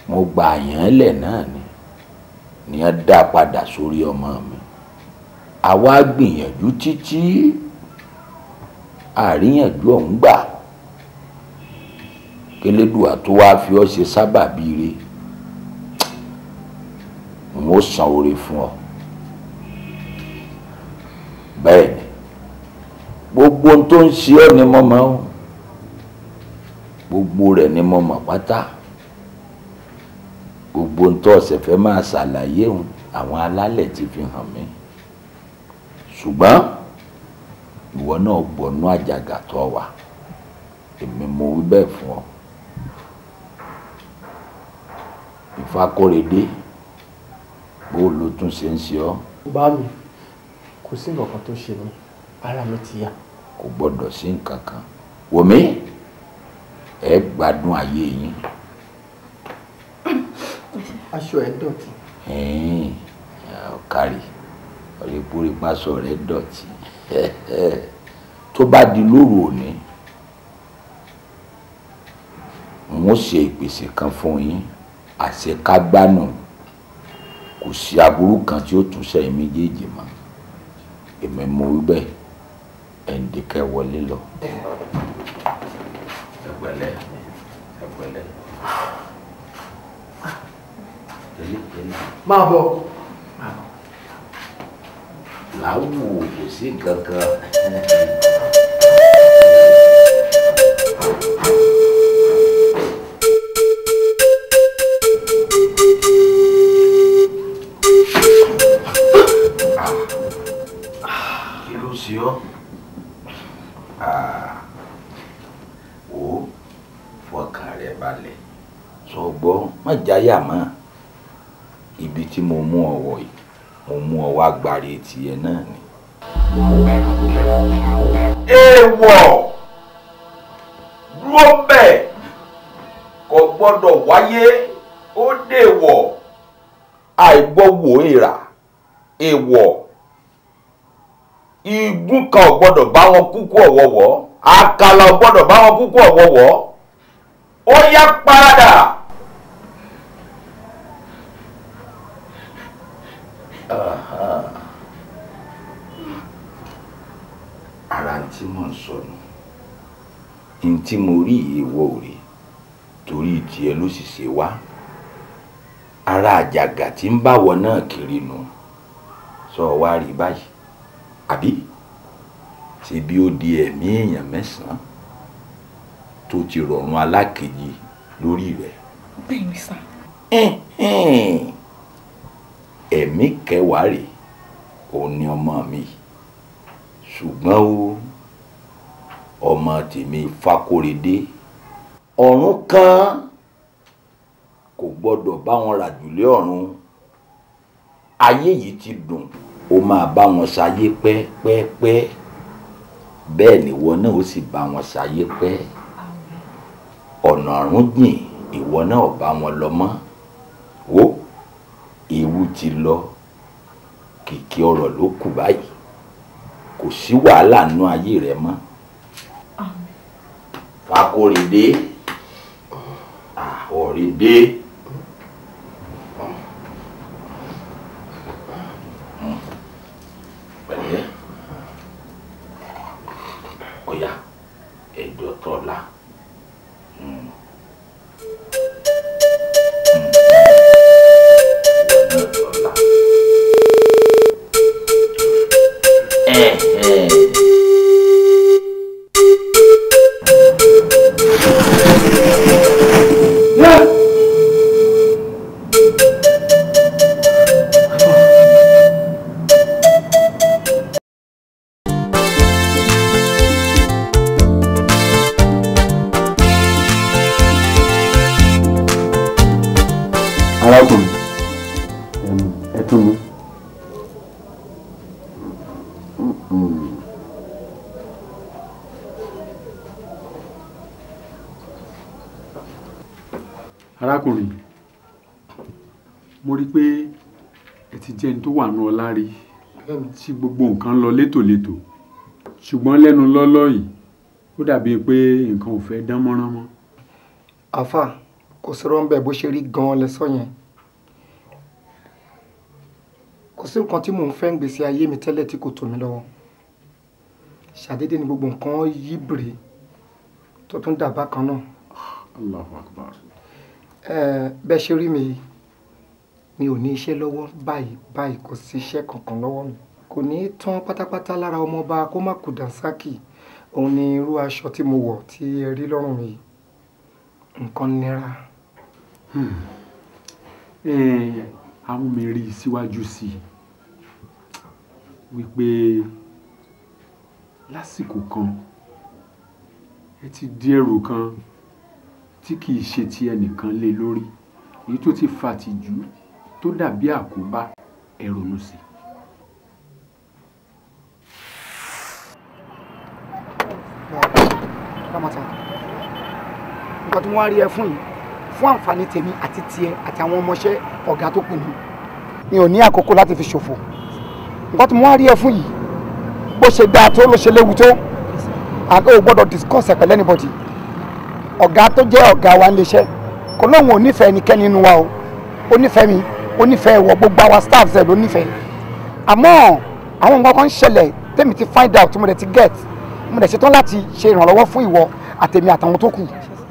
mo gba àyànlẹ̀ náà ni wọ́n dá padà sórí ọmọ mi. Àwa gbìyànjú títí àríyànjú ọ̀hún gbà. Kélédùà tó wá fi ọ́ ṣe sábàbí rẹ̀, n ó san oore fún ọ. Bẹ́ẹ̀ ni gbogbo ohun tó ń ṣe ọ́ ni mo mọ̀ ọ́, gbogbo rẹ̀ ni mo mọ̀ pátá. Gbogbo ohun tó ọ̀sẹ̀ fẹ́ máa ṣàlàyé òun àwọn alálẹ̀ ti fi hàn mí. Ṣùgbọ́n ìwọ náà gbọ́nú àjàgà tó wà, èmi mo wí bẹ́ẹ̀ fún ọ. Ìfakóredé, bó ló tún ṣe ń ṣe ọ́? Bá mi, kò sí nǹkan kan tó ṣe mí, ara mi ti yá. Kò gbọ́dọ̀ sí nǹkan kan. Wò mí, ẹ gbádùn ayé yín. Aṣọ ẹ dọ̀tí. Ọ̀kárí, ọ̀rẹ́púrí pásọ rẹ̀ dọ̀tí. Tó bá di lóru òní, n ó ṣe ìpèsè kan fún yín, àṣekágbánù. Kò sí aburú kan tí ó tún sẹ́yìn méjèèjì mọ́. Èmi mo wí bẹ́ẹ̀, ẹ̀ǹdẹ̀kẹ́ wọlé lọ. Ẹ pẹ̀lẹ́. Máa bọ̀. Làwù kò sí kankan. Kí ló ṣe ọ́? Ó fọkàn rẹ̀ balẹ̀. Sọ̀gbọ́n má jáyà mọ́. Ibi tí mo mú ọ wọ̀ yìí, mo mú ọ wá gbàre tiẹ̀ náà ni. Èèwọ̀ dúró bẹ́ẹ̀, kò gbọ́dọ̀ wáyé, ó dèwọ̀. Àìgbọ́wò èèrà, èèwọ̀. igun kan ò gbọ́dọ̀ bá wọn kúkú ọ̀wọ̀wọ́ àkàlà ò gbọ́dọ̀ bá wọn kúkú ọ̀wọ̀wọ́ ó yá parada. ara ń tí mò ń sọnù ń tí mo rí ìwọ ò rí torí tiẹ̀ ló sì ṣe wá ara àjàgà tí ń báwọ náà kiri nù sọ wá rí báyìí àbí ṣe bí ó di ẹ̀mí èèyàn 9 tó ti rọrùn alákejì lórí rẹ̀. bẹ́ẹ̀ni sá. ẹ̀mí 10 rèé òun ni ọmọ mi ṣùgbọ́n o ọmọ tèmi Fákóredé ọ̀run kan kò gbọ́dọ̀ bá wọn ràjùlé ọ̀run ayé yìí ti dùn ó máa bá wọn ṣayé pẹ́pẹ́pẹ́ bẹ́ẹ̀ ni ìwọ náà ó sì bá wọn ṣayé pẹ́ ọ̀nà ọ̀run jìn ìwọ náà ò bá wọn lọ mọ́ wo ewu ti lọ kìkì ọ̀rọ̀ ló kù báyìí kò sí wàhálà nínú ayé rẹ mọ́. Fákóredé Àhọ̀redé pẹ̀lẹ́ ọ̀yà ẹ̀jọ̀ tọ́lá. Arákùnrin, ẹ tún mú. Arákùnrin, mo rí pé ẹ ti jẹ́ ẹni tó wà nù ọlá rí tí gbogbo nǹkan lọ létòlétò ṣùgbọ́n lẹ́nu lọ́lọ́ yìí ó dàbí pé nǹkan ò fẹ́ dán mọ́rán mọ́. àfà kò sí rọ́ńbẹ́ bó ṣe rí gan-an lẹ́sọ̀ yẹn kò sí nǹkan tí mò ń fẹ́ ń gbèsè ayé mi tẹ́lẹ̀ tí kò tó mi lọ́wọ́ ṣàdédé ni gbogbo nǹkan yí bèrè tó tún dà bákan náà. Allahu Akbar. Bẹ́ẹ̀ ṣe rí mi ò ní iṣẹ́ lọ́wọ́ báyìí kò sí iṣẹ́ kankan lọ́wọ́ mi kò ní tán pátápátá lára ọmọọba kó má kú dànsákì òun ni irú aṣọ tí mo wọ̀ tí ẹ rí lọ́rùn mi nǹkan nira. àwọn mi rí síwájú sí i wípé lásìkò kan ẹ ti di ẹrù kan tí kìí ṣe ti ẹnìkan lé lórí èyí tó ti fa tìjú tó dàbí àkóbá ẹ ronú sí. nǹkan tí wọ́n á rí ẹ fún yìí fún àǹfààní tèmi àti tiẹ̀ àti àwọn ọmọọṣẹ́ ọ̀gá tó kù mi ò ní àkókò láti fi ṣòfò nǹkan tí wọ́n á rí ẹ fún yìí bó ṣe dáa tó ló ṣe léwu tó àgọ́ ò gbọ́dọ̀ discuss ẹ̀ pẹ̀lú anybody ọ̀gá tó jẹ́ ọ̀gá wa níléeṣẹ́ kò lóun ò nífẹ̀ẹ́ ẹnikẹ́ni nínú wa o ó nífẹ̀ẹ́ mi ó nífẹ̀ẹ́ ìwọ gbogbo our staff ẹ̀ ló nífẹ̀ẹ́ àmọ́ àwọn nǹkan kan ń ṣẹlẹ̀ tèmi ti find out mo dẹ̀ ti get mo dẹ̀ ṣetán láti ṣe ìrànlọ́wọ́ fún ìwọ àtèmi àtàwọn tó kù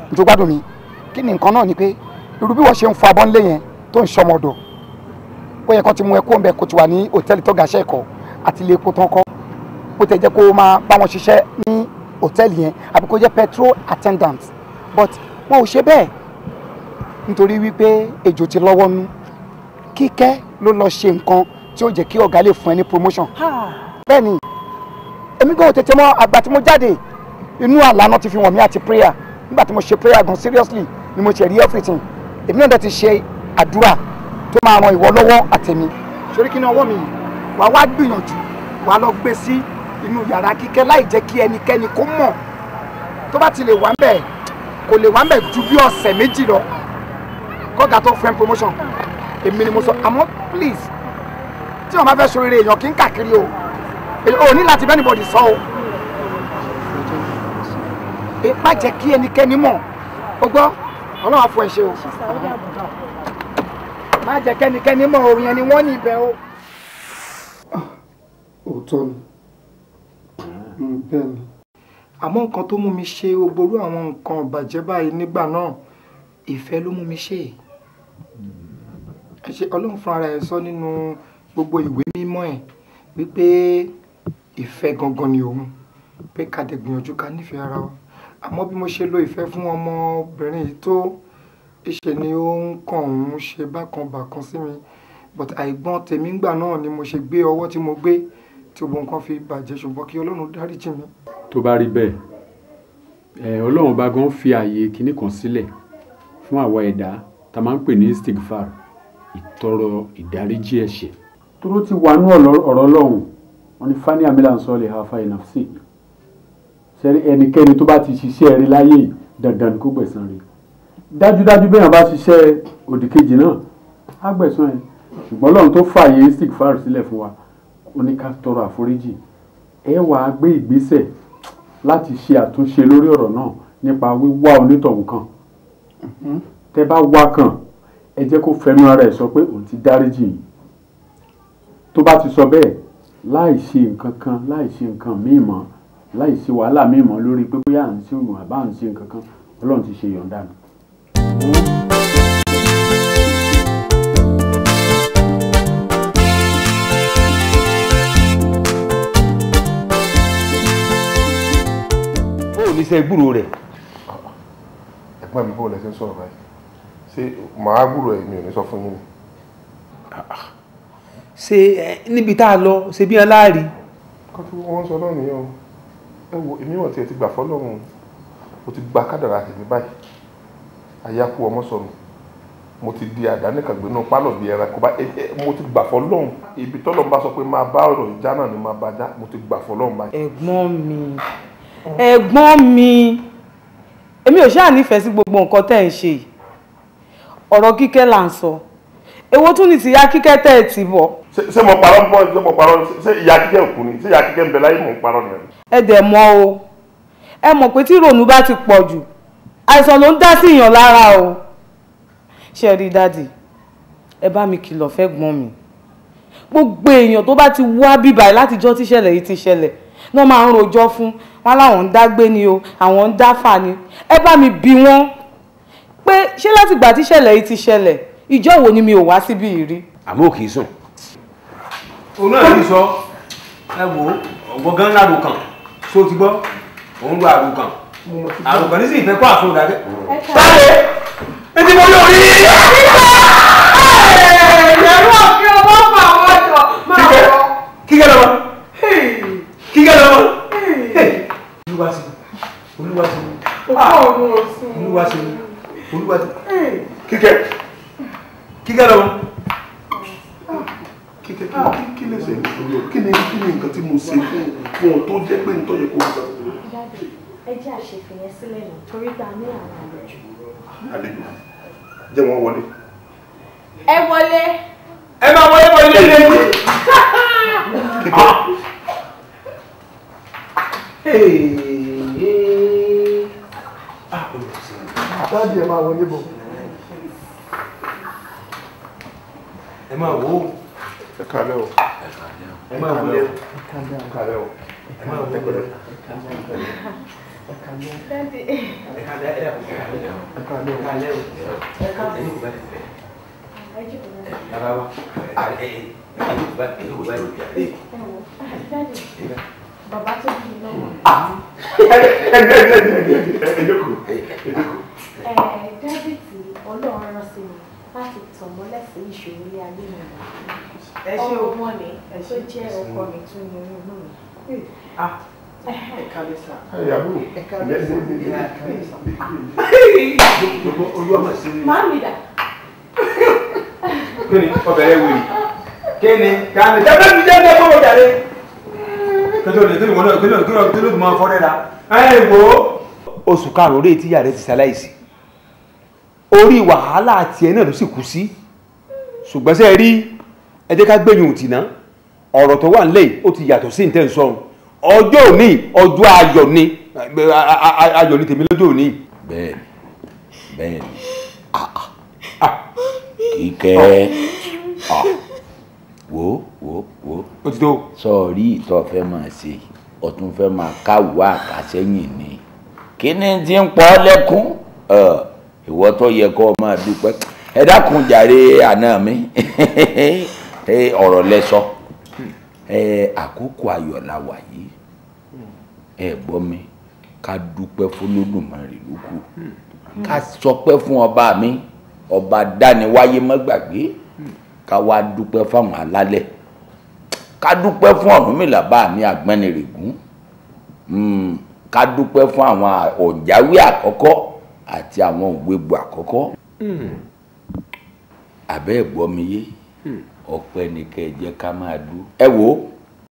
nítorí gbádùn mi kí ni nǹkan náà ni pé irú bí wọ́n ṣe ń fọ abọ́ ńlé yẹn tó ń ṣọmọ ọ̀dọ̀ ó yẹ kán ti mú ẹ kó ń bẹ kó ti wà ní hòtẹ́ẹ̀lì tó gàṣẹ́ ẹ̀kọ́ àti ilé epo tán kọ́ ó tẹ̀ jẹ́ kó máa bá wọn ṣiṣẹ́ ní hòtẹ́ẹ̀lì yẹn àbí kó jẹ́ petrol attendant but wọn ò ṣe bẹ́ẹ̀ nítorí wípé ejò ti lọ́wọ́ nú Kíkẹ́ ló lọ ṣe nǹkan tí ó jẹ́ kí ọ̀gá lè fún ẹ ní promotion bẹ́ẹ̀ ni èmi gan tètè mọ̀ àgbà tí mo jáde inú àlànà ti fi wọ̀n mí àti prayer nígbà tí mo ṣe prayer gan seriously ni mo ṣe rí everything èmi náà dẹ̀ ti ṣe àdúrà tó máa ran ìwọ lọ́wọ́ àtẹ̀mí sórí kí ni ọwọ́ mi wàá wá gbìyànjú wàá lọ gbé sí inú yàrá Kíkẹ́ láì jẹ́ kí ẹnikẹ́ni kó mọ̀ tó bá ti lè wà ńbẹ̀ kò lè wà ńbẹ̀ ju bí ọ̀sẹ̀ méjì lọ kọ́gà tó fẹ́ promotion èmi ni mo sọ àmọ́ please tí wọ́n bá fẹ́ sóríire èèyàn kí n kàkiri o o ní láti bẹ́ẹ̀ níbọ̀dì sọ o. má jẹ́ kí ẹnikẹ́ni mọ̀ o gbọ́ ọlọ́run fún ẹ ṣe o. má jẹ́ kẹ́nikẹ́ni mọ̀ orin ẹni wọ́n ní ibẹ̀ o. òótọ́ ni bẹ́ẹ̀ ni. àmọ́ nǹkan tó mú mi ṣe ogború àwọn nǹkan ìbàjẹ́ báyìí nígbà náà ìfẹ́ ló mú mi ṣe. ẹ ṣe ọlọ́run fún ara ẹ̀ sọ nínú gbogbo ìwé mímọ́ ẹ̀ wípé ìfẹ́ gangan ni òun pé ká dẹ̀ gbìyànjú ká nífẹ̀ẹ́ ara wa àmọ́ bí mo ṣe lo ìfẹ́ fún ọmọbìnrin yìí tó ìṣe ni ó ń kàn ń ṣe bákan sí mi but àìgbọ́n tèmi ńgbà náà ni mo ṣe gbé ọwọ́ tí mo gbé tí gbogbo nǹkan fi bàjẹ́ ṣùgbọ́n kí ọlọ́run dáríjì mi. tó bá rí bẹ́ẹ̀ ọlọ́run bá gan fi ààyè kinní kan sílẹ̀ fún àwa ẹ̀dá tá a máa ń pè ní istigfar ìtọrọ ìdáríjì ẹ̀ṣẹ̀ tó ti wà ní ọ̀rọ̀ ọlọ́run wọn ni fani amílà ń sọ lè ha fa ìnàfsì sẹ́rí ẹnikẹ́ni tó bá ti ṣiṣẹ́ rí láyé dandan kó gbẹ̀san rí dájúdájú bẹ́ẹ̀ bá ṣiṣẹ́ òdìkejì náà á gbẹ̀san ẹ̀ ṣùgbọ́n ọlọ́run tó fààyè istigfar sílẹ̀ fún wa ó ní ká tọrọ àforíjì ẹ wàá gbé ìgbésẹ̀ láti ṣe àtúnṣe lórí ọ̀rọ̀ náà nípa wíwá onítọ̀hún kan tẹ́ bá wá kàn ẹ jẹ́ kó fẹnu ara ẹ̀ sọ pé òun ti dáríjì yìí tó bá ti sọ bẹ́ẹ̀ láì ṣe nǹkan kan láì ṣe nǹkan míì mọ́ láì ṣe wàhálà míì mọ́ lórí pé bóyá à ń ṣe òògùn àbá à ń ṣe nǹkan kan ọlọ́run ti ṣe yọ̀ǹda mi. iṣẹ́ gbúrò rẹ̀. ẹ̀gbọ́n mi bó lẹ ṣe ń sọ̀rọ̀ báyìí ṣé màá gbúrò ẹ̀ mi ò ní sọ fún yín ni. ṣé níbi tá a lọ ṣe bí aláàrí. kọ́ tí wọ́n ń sọ náà nìyẹn o ẹ wo èmi wọ̀n tiẹ̀ ti gbà fọ́lọ́run mo ti gba kádàrá tèmi báyìí àyàkú ọmọ sọnù mo ti di àdánìkàgbé náà pálọ̀ bíi ẹranko bá mo ti gbà fọ́lọ́run ibi tọ́lọ́run bá sọ pé máa bá ọ̀rọ̀ ìjà náà ni máa bá já mo ti gbà fọ́lọ́run báyìí. ẹ̀gbọ́n mi èmi ò ṣáà nífẹ̀ẹ́ sí gbogbo nǹkan tẹ́ ẹ̀ ń ṣe yìí ọ̀rọ̀ kíkẹ́ là ń sọ èwo tún ní ti ìyá kíkẹ́ tẹ́ ẹ̀ ti bọ̀. ṣé mo parọ́ mọ́ ṣé mo parọ́ ṣé ìyá kíkẹ́ òkú ni ṣé ìyá kíkẹ́ ń bẹ láyé mò ń parọ́ nìyẹn. ẹ dẹ̀ mọ̀ o ẹ mọ̀ pé tí ìrònú bá ti pọ̀ jù àìsàn ló ń dá sí èèyàn lára o ṣe rí dádì ẹ bá mi kìlọ̀ fẹ́ gbọ́n mi gbogbo èèyàn tó bá ti wá bíbáyìí látijọ́ tíṣẹ̀lẹ̀ yìí ti ṣẹlẹ̀ náà máa ń rojọ́ fún wọn láwọn ń dágbé ni o àwọn ń dáfà ni ẹ bá mi bi wọ́n pé ṣé láti ìgbà tíṣẹ̀lẹ̀ yìí ti ṣẹlẹ̀ ìjọ́ wo ni mi ò wá síbí yìí rí. àmọ́ kì í sùn. òun náà ní sọ ẹ wò ọgbọ́n gan lárò kan tó ti gbọ́ òun lo àrùkàn àrùkàn ní sì ìfẹ́ kó àfún ìdájẹ́. sáré etí mo yóò rí. ẹ̀rọ kí ọmọ fà wọ́n jọ máa wọ. kíkẹ́ lọ́wọ́ kíkẹ́ lọ́wọ́ olúwa sí olúwa sí olúwa sí olúwa sí kíkẹ́ kíkẹ́ lọ́wọ́ kíkẹ́ kí lè ṣe kí ni nǹkan tí mo ṣe fún ọ tó jẹ́ pé nítorí kò sọ. ẹ jẹ́ àṣefìyẹn sílẹ̀ nù torí gba ní àwọn àlejò. àlejò jẹ́ wọ́n wọlé. ẹ wọlé. ẹ máa wọlé wọlé lé lé. dáàdì ẹ máa wọlé bọ̀. ẹ máa wò ó. ẹ kálẹ́ o. ẹ máa wọlé o. ẹ kálẹ́ o. ẹ máa wọlé o. dáàdì. ẹ kálẹ́ ẹ kálẹ́ o. ẹ kálẹ́ o. Bàbá wa bàbá tó bí lọ́wọ́. Dáàdì tí Ọlọ́run rán sí mi láti tàn mọ́lẹ̀ sí ìṣòro ilé ayé mi. ọmọ wọn ni tó jẹ́ ọkọ mi tún ní inú mi. Máa mi dà. Kíni ọbẹ̀rẹ̀ wèrè kíni káàmì tẹ́lẹ̀ mi jẹ́ ẹgbẹ́ fọwọ́ jáde. kẹjọ lè tẹ́lẹ̀ wọn náà kílò tó máa fọ́ dẹ́ra. ẹ wò ó. oṣù karùn-ún rèé tíyà rẹ ti ṣaláìsí orí wàhálà tiẹ̀ náà ló sì kú sí ṣùgbọ́n sẹ́ẹ̀ rí ẹ jẹ́ ká gbẹ̀yìn òtì náà ọ̀rọ̀ tó wà nílẹ̀ ó ti yàtọ̀ sí ìtẹ́ ìsọ̀run ọjọ́ òní ọjọ́ ayọ̀ ni ayọ̀ ni tèmi lọ́jọ́ òní. bẹ́ẹ̀ni bẹ́ẹ̀ni Kíkẹ́ wo ó ti tó. sọ̀rí ìtọ́ fẹ́ máa ṣe ọ̀tún fẹ́ máa káwọ́ àkàsẹ́yìn ni kí ni ti ń pọ́ lẹ́kún ìwọ tó yẹ kó máa dúpẹ́ ẹ dákun jàre àná mi ọ̀rọ̀ lẹ sọ àkókò ayọ̀ la wà yìí ẹ gbọ́ mi ká dúpẹ́ f'Olódùmarè lókù ká sọpẹ́ fún ọba mi ọba dániwáyé má gbàgbé ká wá dúpẹ́ fáwọn alálẹ̀ ká dúpẹ́ fún Ọ̀rúnmìlà bá mi Àgbọnnìrègún ká dúpẹ́ fún àwọn Ọ̀jáwé àkọ́kọ́ àti àwọn Ògbégbò àkọ́kọ́ àbẹ́ ẹ̀gbọ́ mi yé ọpẹ́ ni kẹ́ ẹ jẹ́ ká máa dú. ẹ wo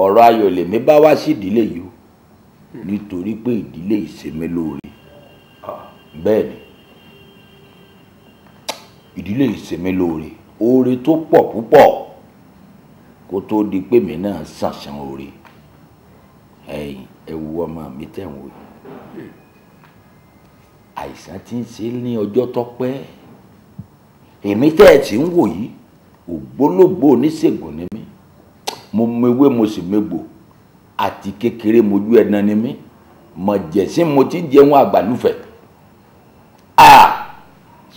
ọ̀rọ̀ ayọ̀ lèmi bá wá sí ìdílé yìí o nítorí pé ìdílé ìṣẹ́mi lóore bẹ́ẹ̀ ni ìdílé ìṣẹ́mi lóore oore tó pọ̀ púpọ̀ kó tó di pé mi náà ṣàṣàn oore ẹ̀yin ẹ wo ọmọ mi tẹ̀wọ̀n yìí àìsàn tí ń ṣe ní ọjọ́ tó pẹ́ èmi tẹ́ ẹ ti ń wò yìí ògbólógbò oníṣègùn ni mí mo mewé mo sì megbò àti kékeré mojú ẹ̀nà ni mí mọ̀ jẹ̀sí mo ti jẹun àgbàlúfẹ̀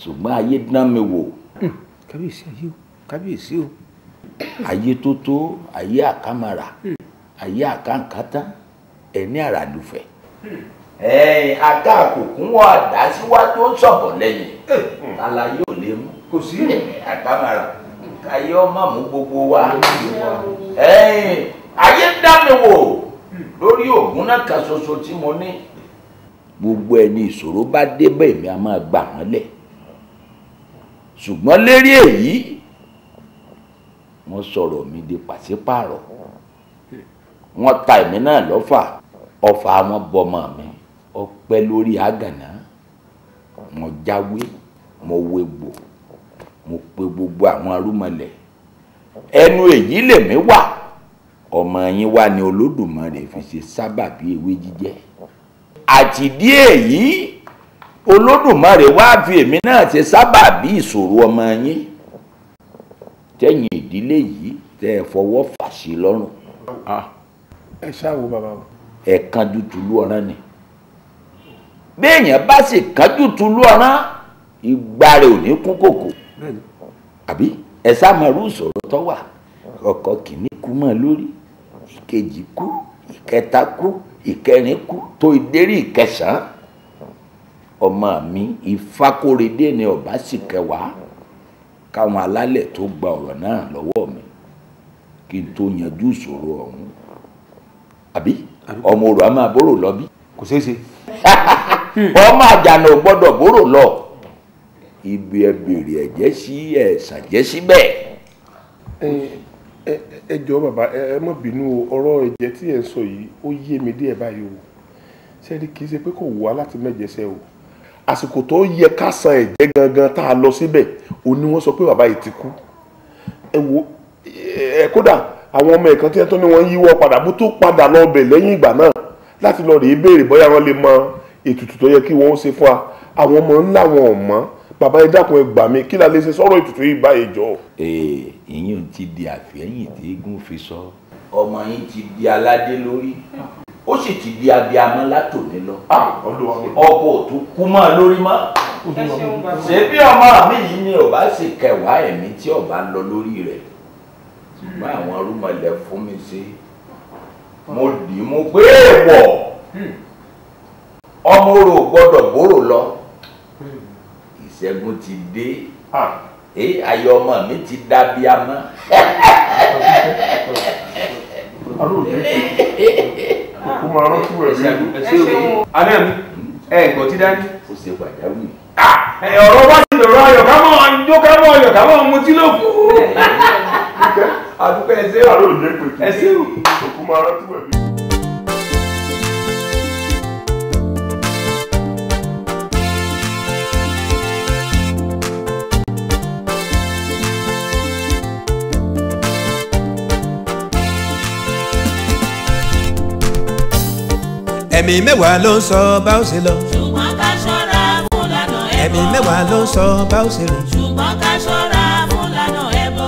ṣùgbọ́n ayé dán mi wò. kábíyèsí ayé o kábíyèsí o. ayé tó tó ayé àkàmàrà ayé àkàǹkátá ẹni àràlùfẹ̀. àga àkùnkùn wọ àdá síwájú ó sọ̀bọ̀ lẹ́yìn tala yóò lè mú kò sí àkàmàrà ayé ọmọ mú gbogbo wa. ayé dá mi wò lórí ògùn náà kan ṣoṣo tí mo ní. gbogbo ẹni ìṣòro bá dé bẹ́ẹ̀ mi a máa gbà wọ́n lẹ̀ ṣùgbọ́n lérí èyí wọ́n sọ̀rọ̀ mi di pàṣípààrọ̀ wọ́n ta èmi náà lọ́fà ọfà wọn bọmọ mi ọpẹ́ lórí àgànná mo jáwé mo wégbò mo pe gbogbo àwọn arúmọlẹ̀ ẹnu èyí lèmi wà ọmọ yín wá ní Olódùmarè fi ṣe sábàbí ewé jíjẹ àtìdí èyí Olódùmarè wá fi èmi náà ṣe sábàbí ìṣòro ọmọ yín tẹ̀yìn ìdílé yìí tẹ́ ẹ fọwọ́ fà sí lọ́rùn. ẹ ṣáàwó bàbá o. ẹ kánjú tulú ọ̀rán ni béèyàn bá sì kánjú tulú ọ̀rán ìgbà rẹ̀ ò ní kún kòkò àbí ẹ sáàmọ̀rú ìṣòro tó wà ọkọ kìíní kú mọ́ lórí ìkejì kú ìkẹta kú ìkẹrin kú tó ìdérí ìkẹsàn-án ọmọ mi Ìfákóredé ni ọba sì kẹwàá káwọn alálẹ̀ tó gba ọ̀rọ̀ náà lọ́wọ́ mi kí n tó yanjú ìṣòro ọ̀hún àbí ọmọ òrò a máa bóró lọ bí kò ṣeé ṣe. ọmọ àjànà ò gbọ́dọ̀ bóró lọ ibi ẹ bèrè ẹ̀jẹ̀ sí ẹ̀sàn jẹ́ síbẹ̀. ẹ jọ̀ọ́ bàbá ẹ má bínú ọ̀rọ̀ ẹ̀jẹ̀ tí ẹ ń sọ yìí ó yé mi díẹ̀ báyìí o ṣẹ́ni kì í ṣe pé kò wá láti mẹ́jẹsẹ̀ o àsìkò tó yẹ ká san ẹ̀jẹ̀ gangan tá a lọ síbẹ̀ òun ni wọ́n sọ pé bàbá yìí ti kú ẹ wo ẹ kódà àwọn ọmọ ẹ̀kan tí ẹ tó ní wọ́n yíwọ́ padà bó tó padà lọ bẹ̀ lẹ́yìn ìgbà náà láti lọ rèé béèrè bóyá wọ́n lè mọ ètùtù tó yẹ kí wọ́n ṣe fún wa àwọn ọmọ ńlá wọn ò mọ̀ bàbá ẹ dákun ẹ gbà mí kí la lè ṣe sọ̀rọ̀ ètùtù yìí báyìí jọ. ìyẹn ti di àfẹ́yìn tí eégún fi sọ ọmọ yín ti di aládé lórí ó sì ti di abiyamọ látòní lọ ọkọ ò tún kú mọ́ lórí mọ́ ṣé bí ọmọ mi yìí ni ọba sì kẹwàá ẹ̀mí tí ọba ń lọ lórí rẹ̀ ṣùgbọ́n àwọn arúmọlẹ̀ fún mi ṣe mo dì í mo pé èèwọ̀ ọmọ orò gbọ́dọ̀ bóró lọ ìṣẹ́gun ti dé ayé ọmọ mi ti dábíamọ. kó máa rántí wẹ̀ mí. alẹ́ mi gbọ́ tí dání. ó ṣe pàjáwìrì. ọ̀rọ̀ wá sí lọ́rọ̀ ayọ̀ ká mọ̀ ọjọ́ ká mọ̀ ọyọ̀ ká mọ̀ mutí ló kù. àdúgbò ẹ̀sẹ̀ àlọ́ òde pètè. ẹ̀sẹ̀ o. kó máa rántí wẹ̀ mí. ẹ̀mí mẹ́wàá ló ń sọ bá ó ṣe lọ. ṣùgbọ́n ká ṣọ́ra fún lànà ẹbọ. ẹ̀mí mẹ́wàá ló ń sọ bá ó ṣe rìn. ṣùgbọ́n ká ṣọ́ra fún lànà ẹbọ.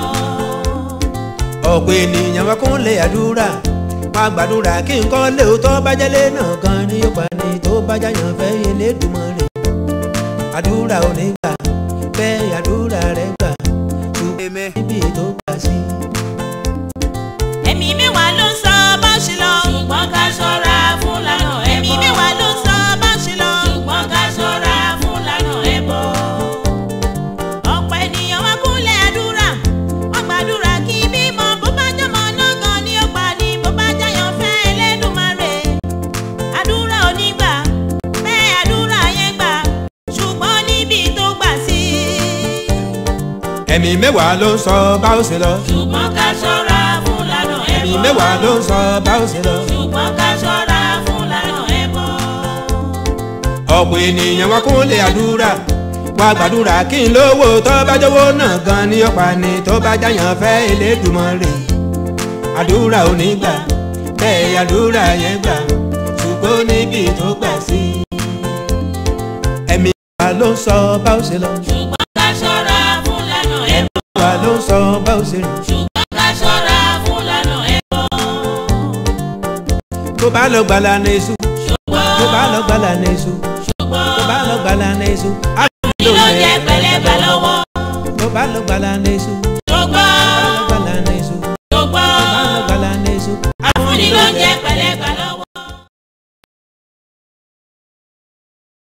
ọ̀pọ̀ ènìyàn wá kúnlẹ̀ àdúrà wá gbàdúrà kí nǹkan lè tó bá jẹ́lé náà gan ni yóò pa ni tó bá jáyàn fẹ́ Elédùmarè. àdúrà ò ní gbà bẹ́ẹ̀ àdúrà rẹ̀ gbà ṣùgbọ́n níbi tó gbà sí. ẹ̀mí mẹ́wàá ló ń sọ bá ṣe lọ. ṣùgbọ́n ká ṣọ́ra fún lànà ẹbọ. ẹ̀mí mẹ́wàá ló ń sọ bá ṣe lọ. ṣùgbọ́n ká ṣọ́ra fún lànà ẹbọ. ọ̀pọ̀ ènìyàn wá kúnlẹ̀ àdúrà wọ́n gbàdúrà kí bímọ bó bá jọmọ náà gan ni ó pa ni bó bá jáyàn fẹ́ Elédùmarè. àdúrà ò ní gbà bẹ́ẹ̀ àdúrà yẹn gbà ṣùgbọ́n níbi tó gbà sí. ẹ̀mí mẹ́wàá ló ń sọ bá ó ṣe lọ. ṣùgbọ́n ká ṣọ́ra fún lànà ẹbọ. ẹ̀mí mẹ́wàá ló ń sọ bá ó ṣe lọ. ṣùgbọ́n ká ṣọ́ra fún lànà ẹbọ. ọ̀pọ̀ ènìyàn wá kúnlẹ̀ àdúrà wá gbàdúrà kí n lówó tó bá jọ̀wọ́ náà gan ni ó pa ni tó bá jáyàn fẹ́ Elédùmarè. àdúrà ò ní gbà bẹ́ẹ̀ àdúrà yẹn gbà ṣùgbọ́n níbi tó gbà sí. ẹ̀mí mẹ́wàá ló ń sọ bá ó ṣe lọ. ṣùgbọ́n ká ṣọ́ra fún lànà ẹbọ. ẹ̀mí mẹ́wàá ló ń sọ bá ó ṣe rìn. ṣùgbọ́n ká ṣọ́ra fún lànà ẹbọ. tó bá lọ gbàlà ní èṣù tó bá lọ gbàlà ní èṣù tó bá lọ gbàlà ní èṣù kí ló jẹ́ pẹ̀lẹ́gbà lọ́wọ́. tó bá lọ gbàlà